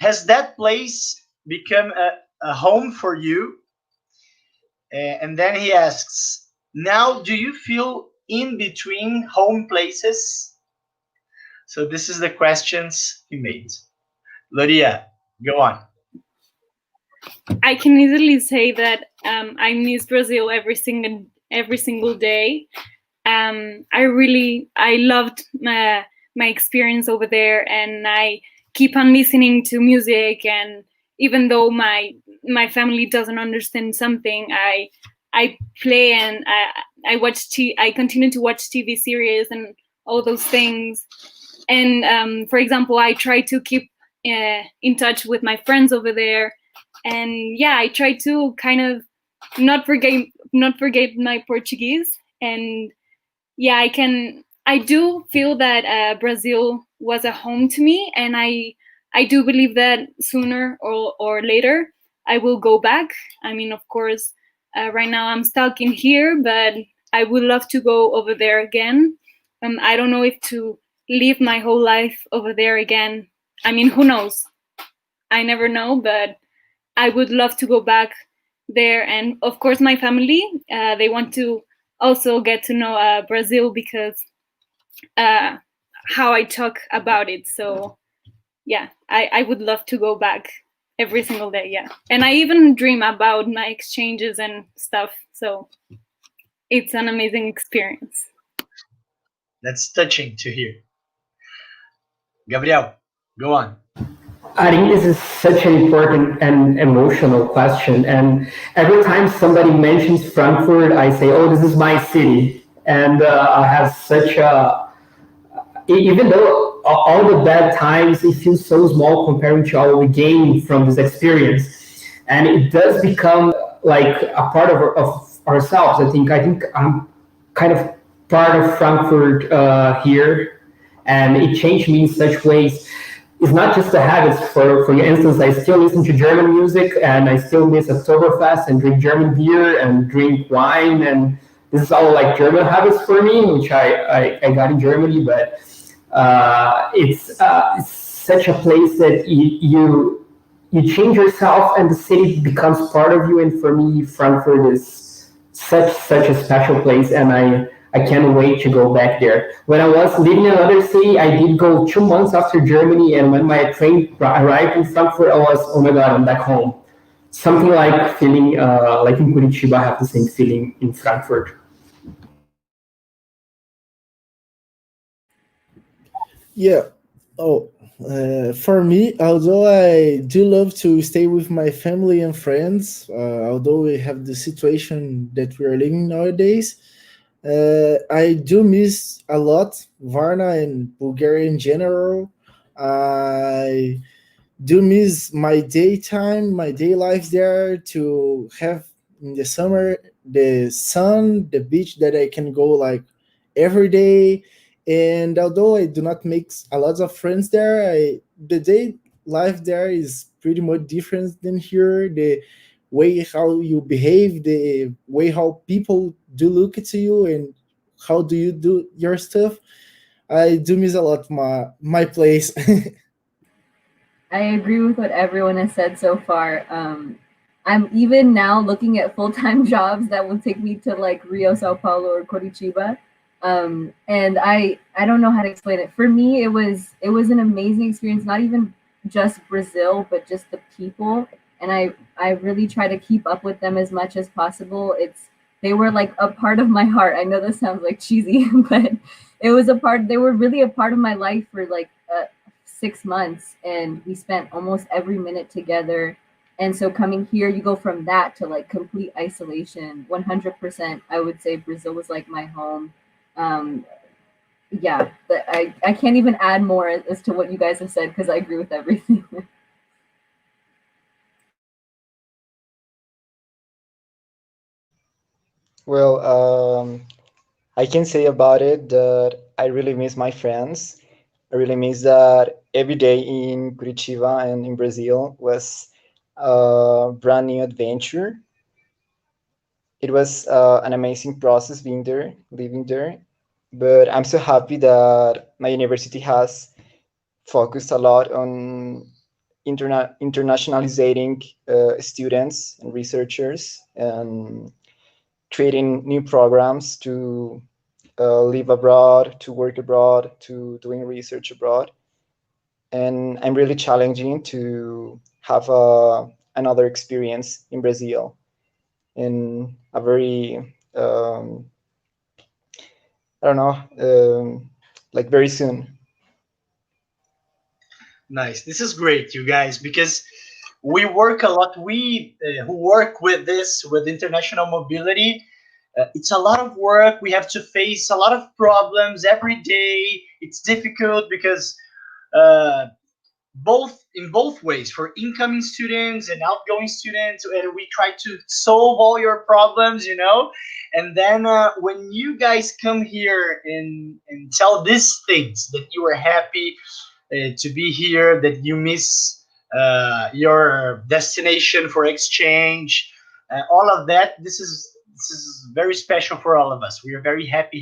Has that place become a home for you? And then he asks, now do you feel in between home places? So this is the questions he made. Lorea, go on. I can easily say that I miss Brazil every single day. I loved my experience over there, and I keep on listening to music. And even though my family doesn't understand something, I play and I watch. I continue to watch TV series and all those things. And for example, I try to keep in touch with my friends over there. And yeah, I try to kind of not forget my Portuguese. And yeah, I do feel that Brazil was a home to me, and I do believe that sooner or later I will go back. I mean, of course, right now I'm stuck in here, but I would love to go over there again. I don't know if to live my whole life over there again. I mean, who knows? I never know, but I would love to go back there. And of course, my family, they want to also get to know Brazil because how I talk about it. So yeah, I would love to go back every single day. Yeah. And I even dream about my exchanges and stuff. So it's an amazing experience. That's touching to hear. Gabriel, go on. I think this is such an important and emotional question. And every time somebody mentions Frankfurt, I say, oh, this is my city. And I have such a, even though all the bad times, it feels so small compared to all we gain from this experience. And it does become like a part of ourselves. I think I'm kind of part of Frankfurt here, and it changed me in such ways. It's not just the habits. For instance, I still listen to German music, and I still miss Oktoberfest and drink German beer and drink wine, and this is all like German habits for me, which I got in Germany. But it's such a place that you you change yourself and the city becomes part of you. And for me, Frankfurt is such a special place, and I can't wait to go back there. When I was living in another city, I did go 2 months after Germany, and when my train arrived in Frankfurt, I was, oh my god, I'm back home. Something like feeling like in Curitiba, I have the same feeling in Frankfurt. Yeah. Oh, for me, although I do love to stay with my family and friends, although we have the situation that we are living nowadays, I do miss a lot Varna and Bulgaria in general. I do miss my daytime, my day life there, to have in the summer the sun, the beach that I can go like every day. And although I do not make a lot of friends there, the day life there is pretty much different than here. The way how you behave, the way how people do look at you, and how do you do your stuff. I do miss a lot my place. I agree with what everyone has said so far. I'm even now looking at full-time jobs that will take me to like Rio, Sao Paulo, or Curitiba. And I don't know how to explain it. For me, it was an amazing experience. Not even just Brazil, but just the people. And I really try to keep up with them as much as possible. They were like a part of my heart. I know this sounds like cheesy, but it was a part. They were really a part of my life for like 6 months, and we spent almost every minute together. And so coming here, you go from that to like complete isolation. 100%, I would say Brazil was like my home. Um, yeah, but I can't even add more as to what you guys have said because I agree with everything. Well, I can say about it that I really miss my friends. I really miss that every day in Curitiba and in Brazil was a brand new adventure. It was an amazing process being there, living there. But I'm so happy that my university has focused a lot on internationalizing students and researchers and creating new programs to live abroad, to work abroad, to doing research abroad. And I'm really challenging to have another experience in Brazil in a very, I don't know, like very soon. Nice. This is great, you guys, because we work a lot. We who work with this, with international mobility, it's a lot of work. We have to face a lot of problems every day. It's difficult because uh, both in both ways for incoming students and outgoing students, and we try to solve all your problems, and then when you guys come here and tell these things that you are happy to be here, that you miss your destination for exchange, all of that. This is very special for all of us. We are very happy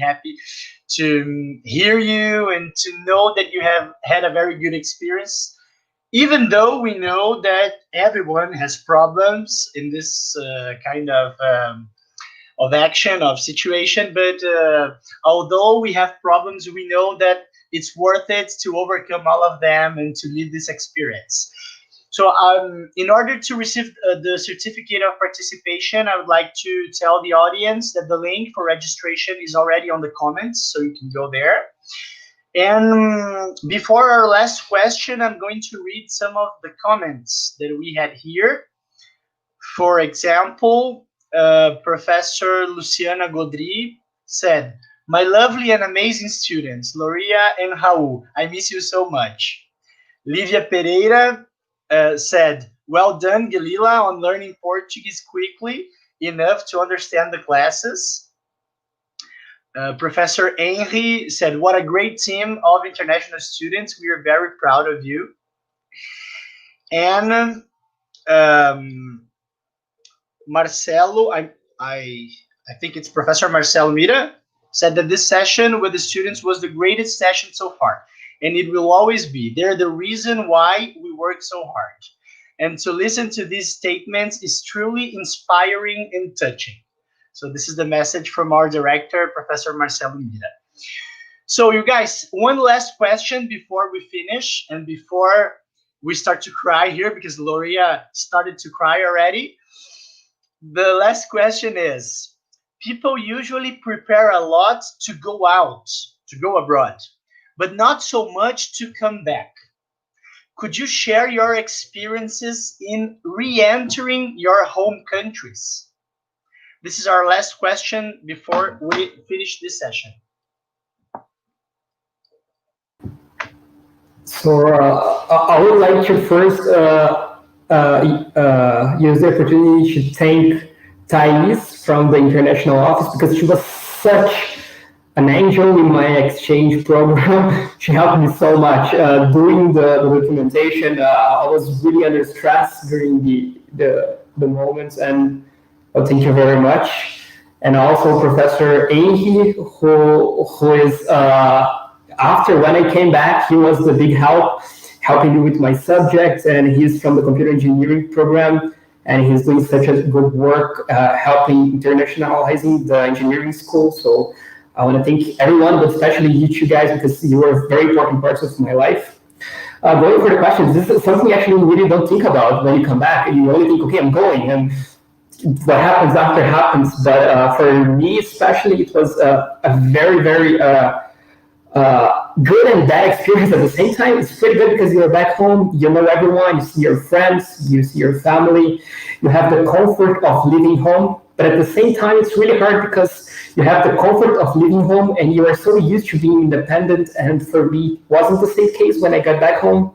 to hear you and to know that you have had a very good experience. Even though we know that everyone has problems in this kind of action, of situation, but although we have problems, we know that it's worth it to overcome all of them and to live this experience. So in order to receive the certificate of participation, I would like to tell the audience that the link for registration is already on the comments, so you can go there. And before our last question, I'm going to read some of the comments that we had here. For example, Professor Luciana Godry said, "My lovely and amazing students, Lorea and Raul, I miss you so much." Livia Pereira said, "Well done, Gelila, on learning Portuguese quickly enough to understand the classes." Professor Henry said, "What a great team of international students. We are very proud of you." And Marcelo, I think it's Professor Marcelo Mira, said that this session with the students was the greatest session so far, and it will always be. They're the reason why we work so hard. And to listen to these statements is truly inspiring and touching. So this is the message from our director, Professor Marcelo Mira. So you guys, one last question before we finish and before we start to cry here, because Lorea started to cry already. The last question is, people usually prepare a lot to go out, to go abroad, but not so much to come back. Could you share your experiences in re-entering your home countries? This is our last question before we finish this session. So I would like to first use the opportunity to thank Thais from the international office, because she was such an angel in my exchange program. She helped me so much doing the documentation. I was really under stress during the moments, and thank you very much. And also Professor Enhi, who is after when I came back, he was the big help, helping me with my subjects, and he's from the computer engineering program, and he's doing such a good work helping internationalizing the engineering school. So I want to thank everyone, but especially you two guys, because you were very important parts of my life. Going for the questions, this is something actually you really don't think about when you come back, and you only think, okay, I'm going, and what happens after happens. But for me especially, it was a very, very good and bad experience at the same time. It's pretty good because you're back home, you know everyone, you see your friends, you see your family, you have the comfort of living home. But at the same time, it's really hard because you have the comfort of living home and you are so used to being independent. And for me, it wasn't the same case when I got back home.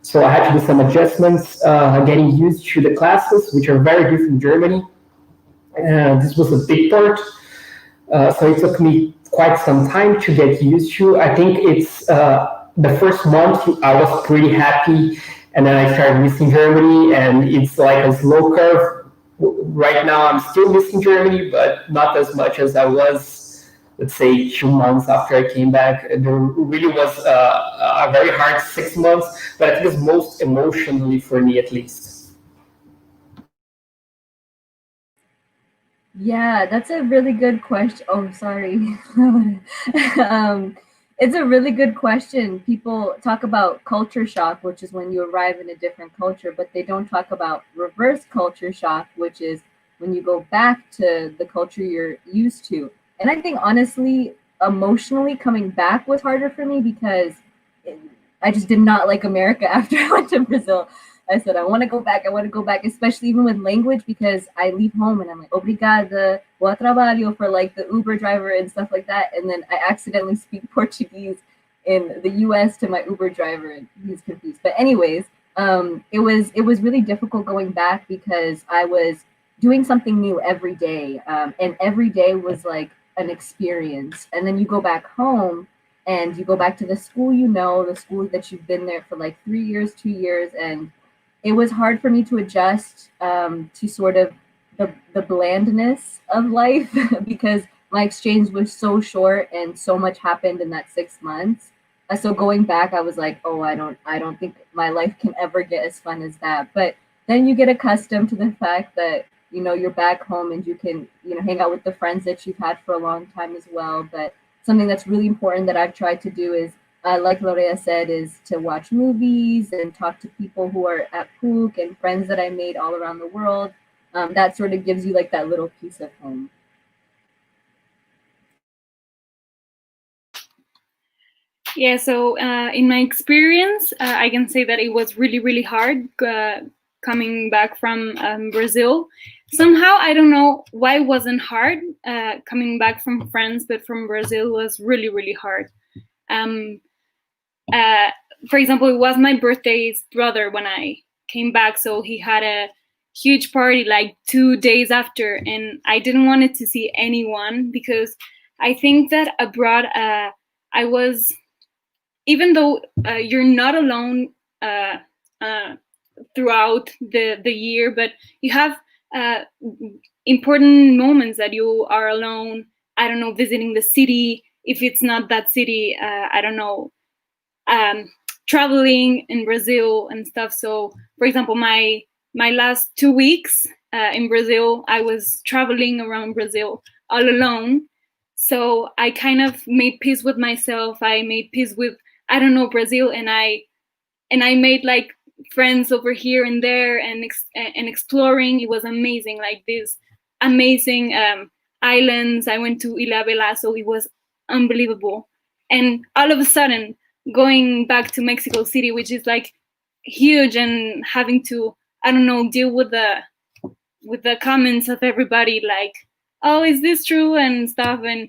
So I had to do some adjustments, getting used to the classes, which are very different in Germany. This was a big part. So it took me quite some time to get used to. I think it's the first month I was pretty happy, and then I started missing Germany, and it's like a slow curve. Right now I'm still missing Germany, but not as much as I was, let's say, 2 months after I came back. There really was a very hard 6 months, but I think it's most emotionally for me at least. Yeah, that's a really good question. Oh, sorry. It's a really good question. People talk about culture shock, which is when you arrive in a different culture, but they don't talk about reverse culture shock, which is when you go back to the culture you're used to. And I think honestly, emotionally coming back was harder for me because I just did not like America after I went to Brazil. I said, I want to go back, especially even with language, because I leave home and I'm like, obrigada, boa trabalho for like the Uber driver and stuff like that. And then I accidentally speak Portuguese in the US to my Uber driver and he's confused. But anyways, it was really difficult going back because I was doing something new every day. And every day was like an experience. And then you go back home and you go back to the school, the school that you've been there for like 3 years, 2 years, and it was hard for me to adjust to sort of the blandness of life because my exchange was so short and so much happened in that 6 months. So going back, I was like, oh, I don't think my life can ever get as fun as that. But then you get accustomed to the fact that you're back home and you can hang out with the friends that you've had for a long time as well. But something that's really important that I've tried to do is, like Lorea said, is to watch movies and talk to people who are at PUC and friends that I made all around the world. That sort of gives you like that little piece of home. Yeah, so in my experience, I can say that it was really, really hard coming back from Brazil. Somehow, I don't know why it wasn't hard coming back from France, but from Brazil was really, really hard. For example, it was my birthday's brother when I came back, so he had a huge party like 2 days after, and I didn't want to see anyone because I think that abroad, I was, even though you're not alone throughout the year, but you have important moments that you are alone. I don't know, visiting the city. If it's not that city, I don't know, traveling in Brazil and stuff. So, for example, my last 2 weeks in Brazil, I was traveling around Brazil all alone. So I kind of made peace with myself. I made peace with, I don't know, Brazil, and I made like friends over here and there, and exploring. It was amazing, like these amazing islands. I went to Ilha, so it was unbelievable. And all of a sudden, going back to Mexico City, which is like huge, and having to, I don't know, deal with the comments of everybody, like, oh, is this true and stuff. And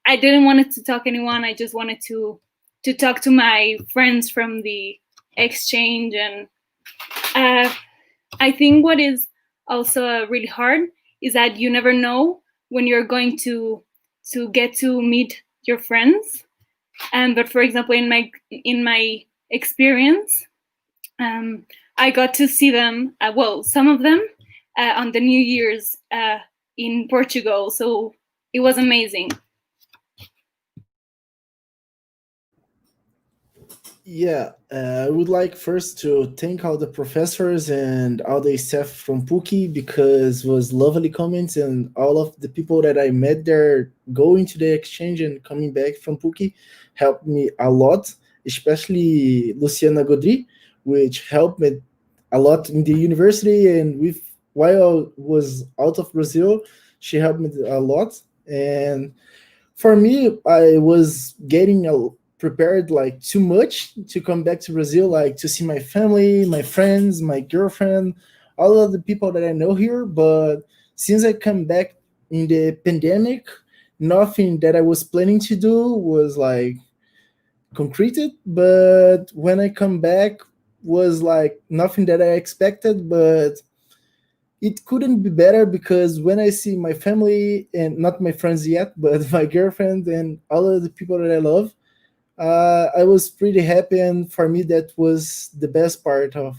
I didn't want to talk to anyone. I just wanted to talk to my friends from the exchange. And I think what is also really hard is that you never know when you're going to get to meet your friends. But for example, in my experience, I got to see them, well, some of them on the New Year's in Portugal. So it was amazing. Yeah, I would like first to thank all the professors and all the staff from PUCI, because it was lovely comments, and all of the people that I met there going to the exchange and coming back from PUCI helped me a lot, especially Luciana Godry, which helped me a lot in the university, and while I was out of Brazil, she helped me a lot. And for me, I was getting prepared like too much to come back to Brazil, like to see my family, my friends, my girlfriend, all of the people that I know here. But since I come back in the pandemic, nothing that I was planning to do was like concreted. But when I come back, was like nothing that I expected, but it couldn't be better, because when I see my family, and not my friends yet, but my girlfriend and all of the people that I love, I was pretty happy. And for me, that was the best part of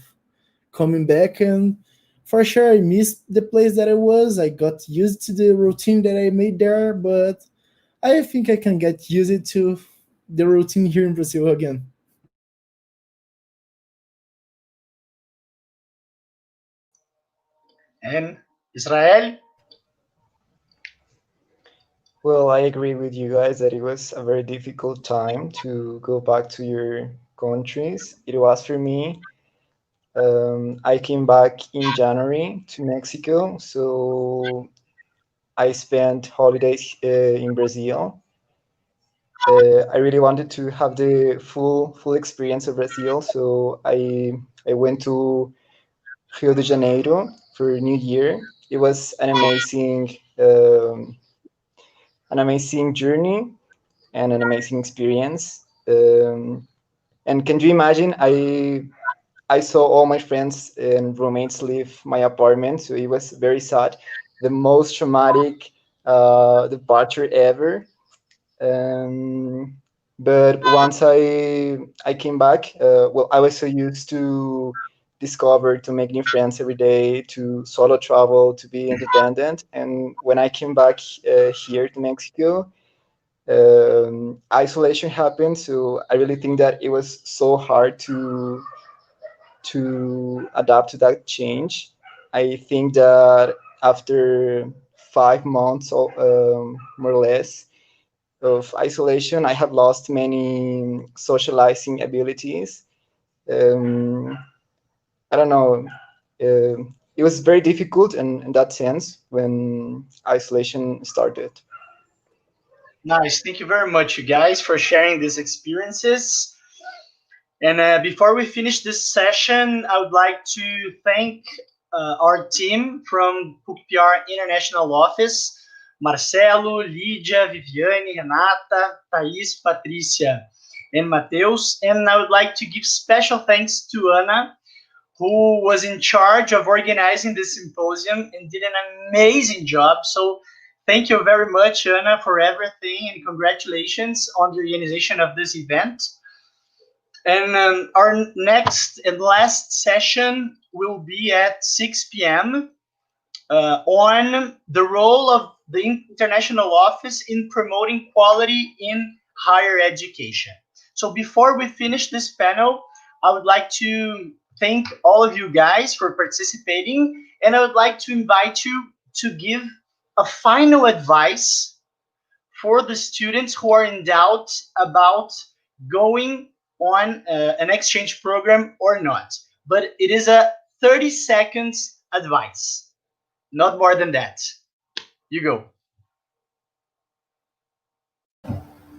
coming back. And for sure, I missed the place that I was. I got used to the routine that I made there, but I think I can get used to the routine here in Brazil again. And Israel? Well, I agree with you guys that it was a very difficult time to go back to your countries. It was for me. I came back in January to Mexico, so I spent holidays in Brazil. I really wanted to have the full experience of Brazil, so I went to Rio de Janeiro for New Year. It was an amazing journey and an amazing experience. And can you imagine? I saw all my friends and roommates leave my apartment, so it was very sad. The most traumatic departure ever. Um, but once I came back, well, I was so used to discover, to make new friends every day, to solo travel, to be independent. And when I came back here to Mexico, isolation happened. So I really think that it was so hard to adapt to that change. I think that after 5 months, or more or less, of isolation, I have lost many socializing abilities. Um, I don't know. It was very difficult in that sense when isolation started. Nice. Thank you very much, you guys, for sharing these experiences. And before we finish this session, I would like to thank our team from PUCPR International Office: Marcelo, Lídia, Viviane, Renata, Thais, Patrícia, and Mateus. And I would like to give special thanks to Ana, who was in charge of organizing this symposium and did an amazing job. So thank you very much, Ana, for everything, and congratulations on the organization of this event. And our next and last session will be at 6 p.m. On the role of the International Office in promoting quality in higher education. So before we finish this panel, I would like to thank all of you guys for participating, and I would like to invite you to give a final advice for the students who are in doubt about going on an exchange program or not. But it is a 30 seconds advice, not more than that. You go.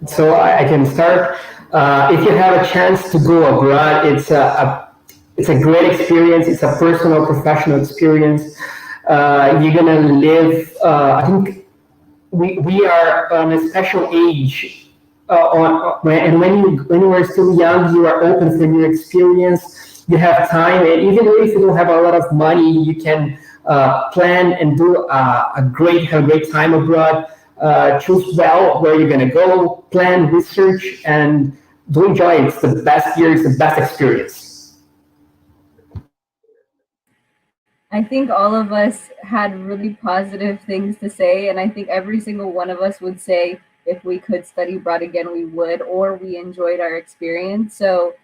So I can start. If you have a chance to go abroad, it's a great experience. It's a personal, professional experience. You're gonna live. I think we are on a special age. And when you are still young, you are open for new experience. You have time, and even though if you don't have a lot of money, you can plan and do have a great time abroad. Choose well where you're gonna go, plan, research, and do enjoy it. It's the best year, it's the best experience. I think all of us had really positive things to say, and I think every single one of us would say if we could study abroad again, we would, or we enjoyed our experience. So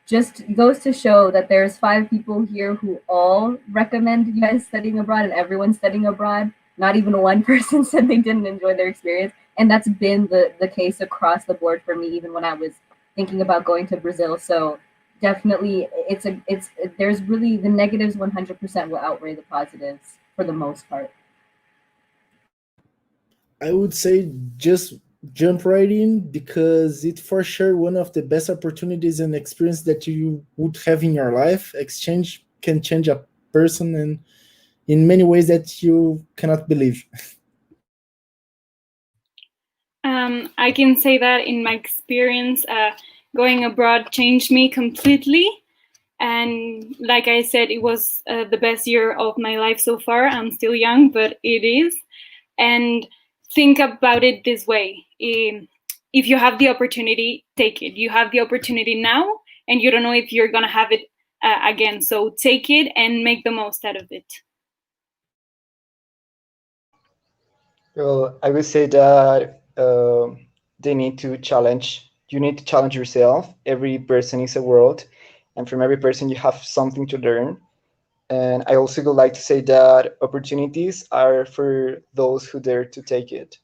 just goes to show that there's 5 people here who all recommend you guys studying abroad, and everyone's studying abroad. Not even one person said they didn't enjoy their experience. And that's been the case across the board for me, even when I was thinking about going to Brazil. So definitely there's really the negatives 100% will outweigh the positives for the most part. I would say just jump right in, because it's for sure one of the best opportunities and experience that you would have in your life. Exchange can change a person and in many ways that you cannot believe. I can say that in my experience, going abroad changed me completely. And like I said, it was the best year of my life so far. I'm still young, but it is. And think about it this way. If you have the opportunity, take it. You have the opportunity now, and you don't know if you're going to have it again. So take it and make the most out of it. Well, I would say that they need to challenge. You need to challenge yourself. Every person is a world, and from every person you have something to learn. And I also would like to say that opportunities are for those who dare to take it.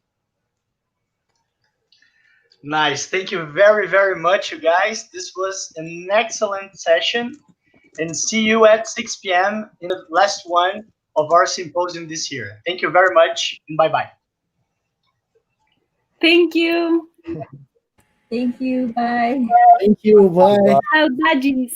Nice. Thank you very, very much, you guys. This was an excellent session. And see you at 6 p.m. in the last one of our symposium this year. Thank you very much, and bye-bye. Thank you. Thank you. Bye. Thank you. Bye. Saudades.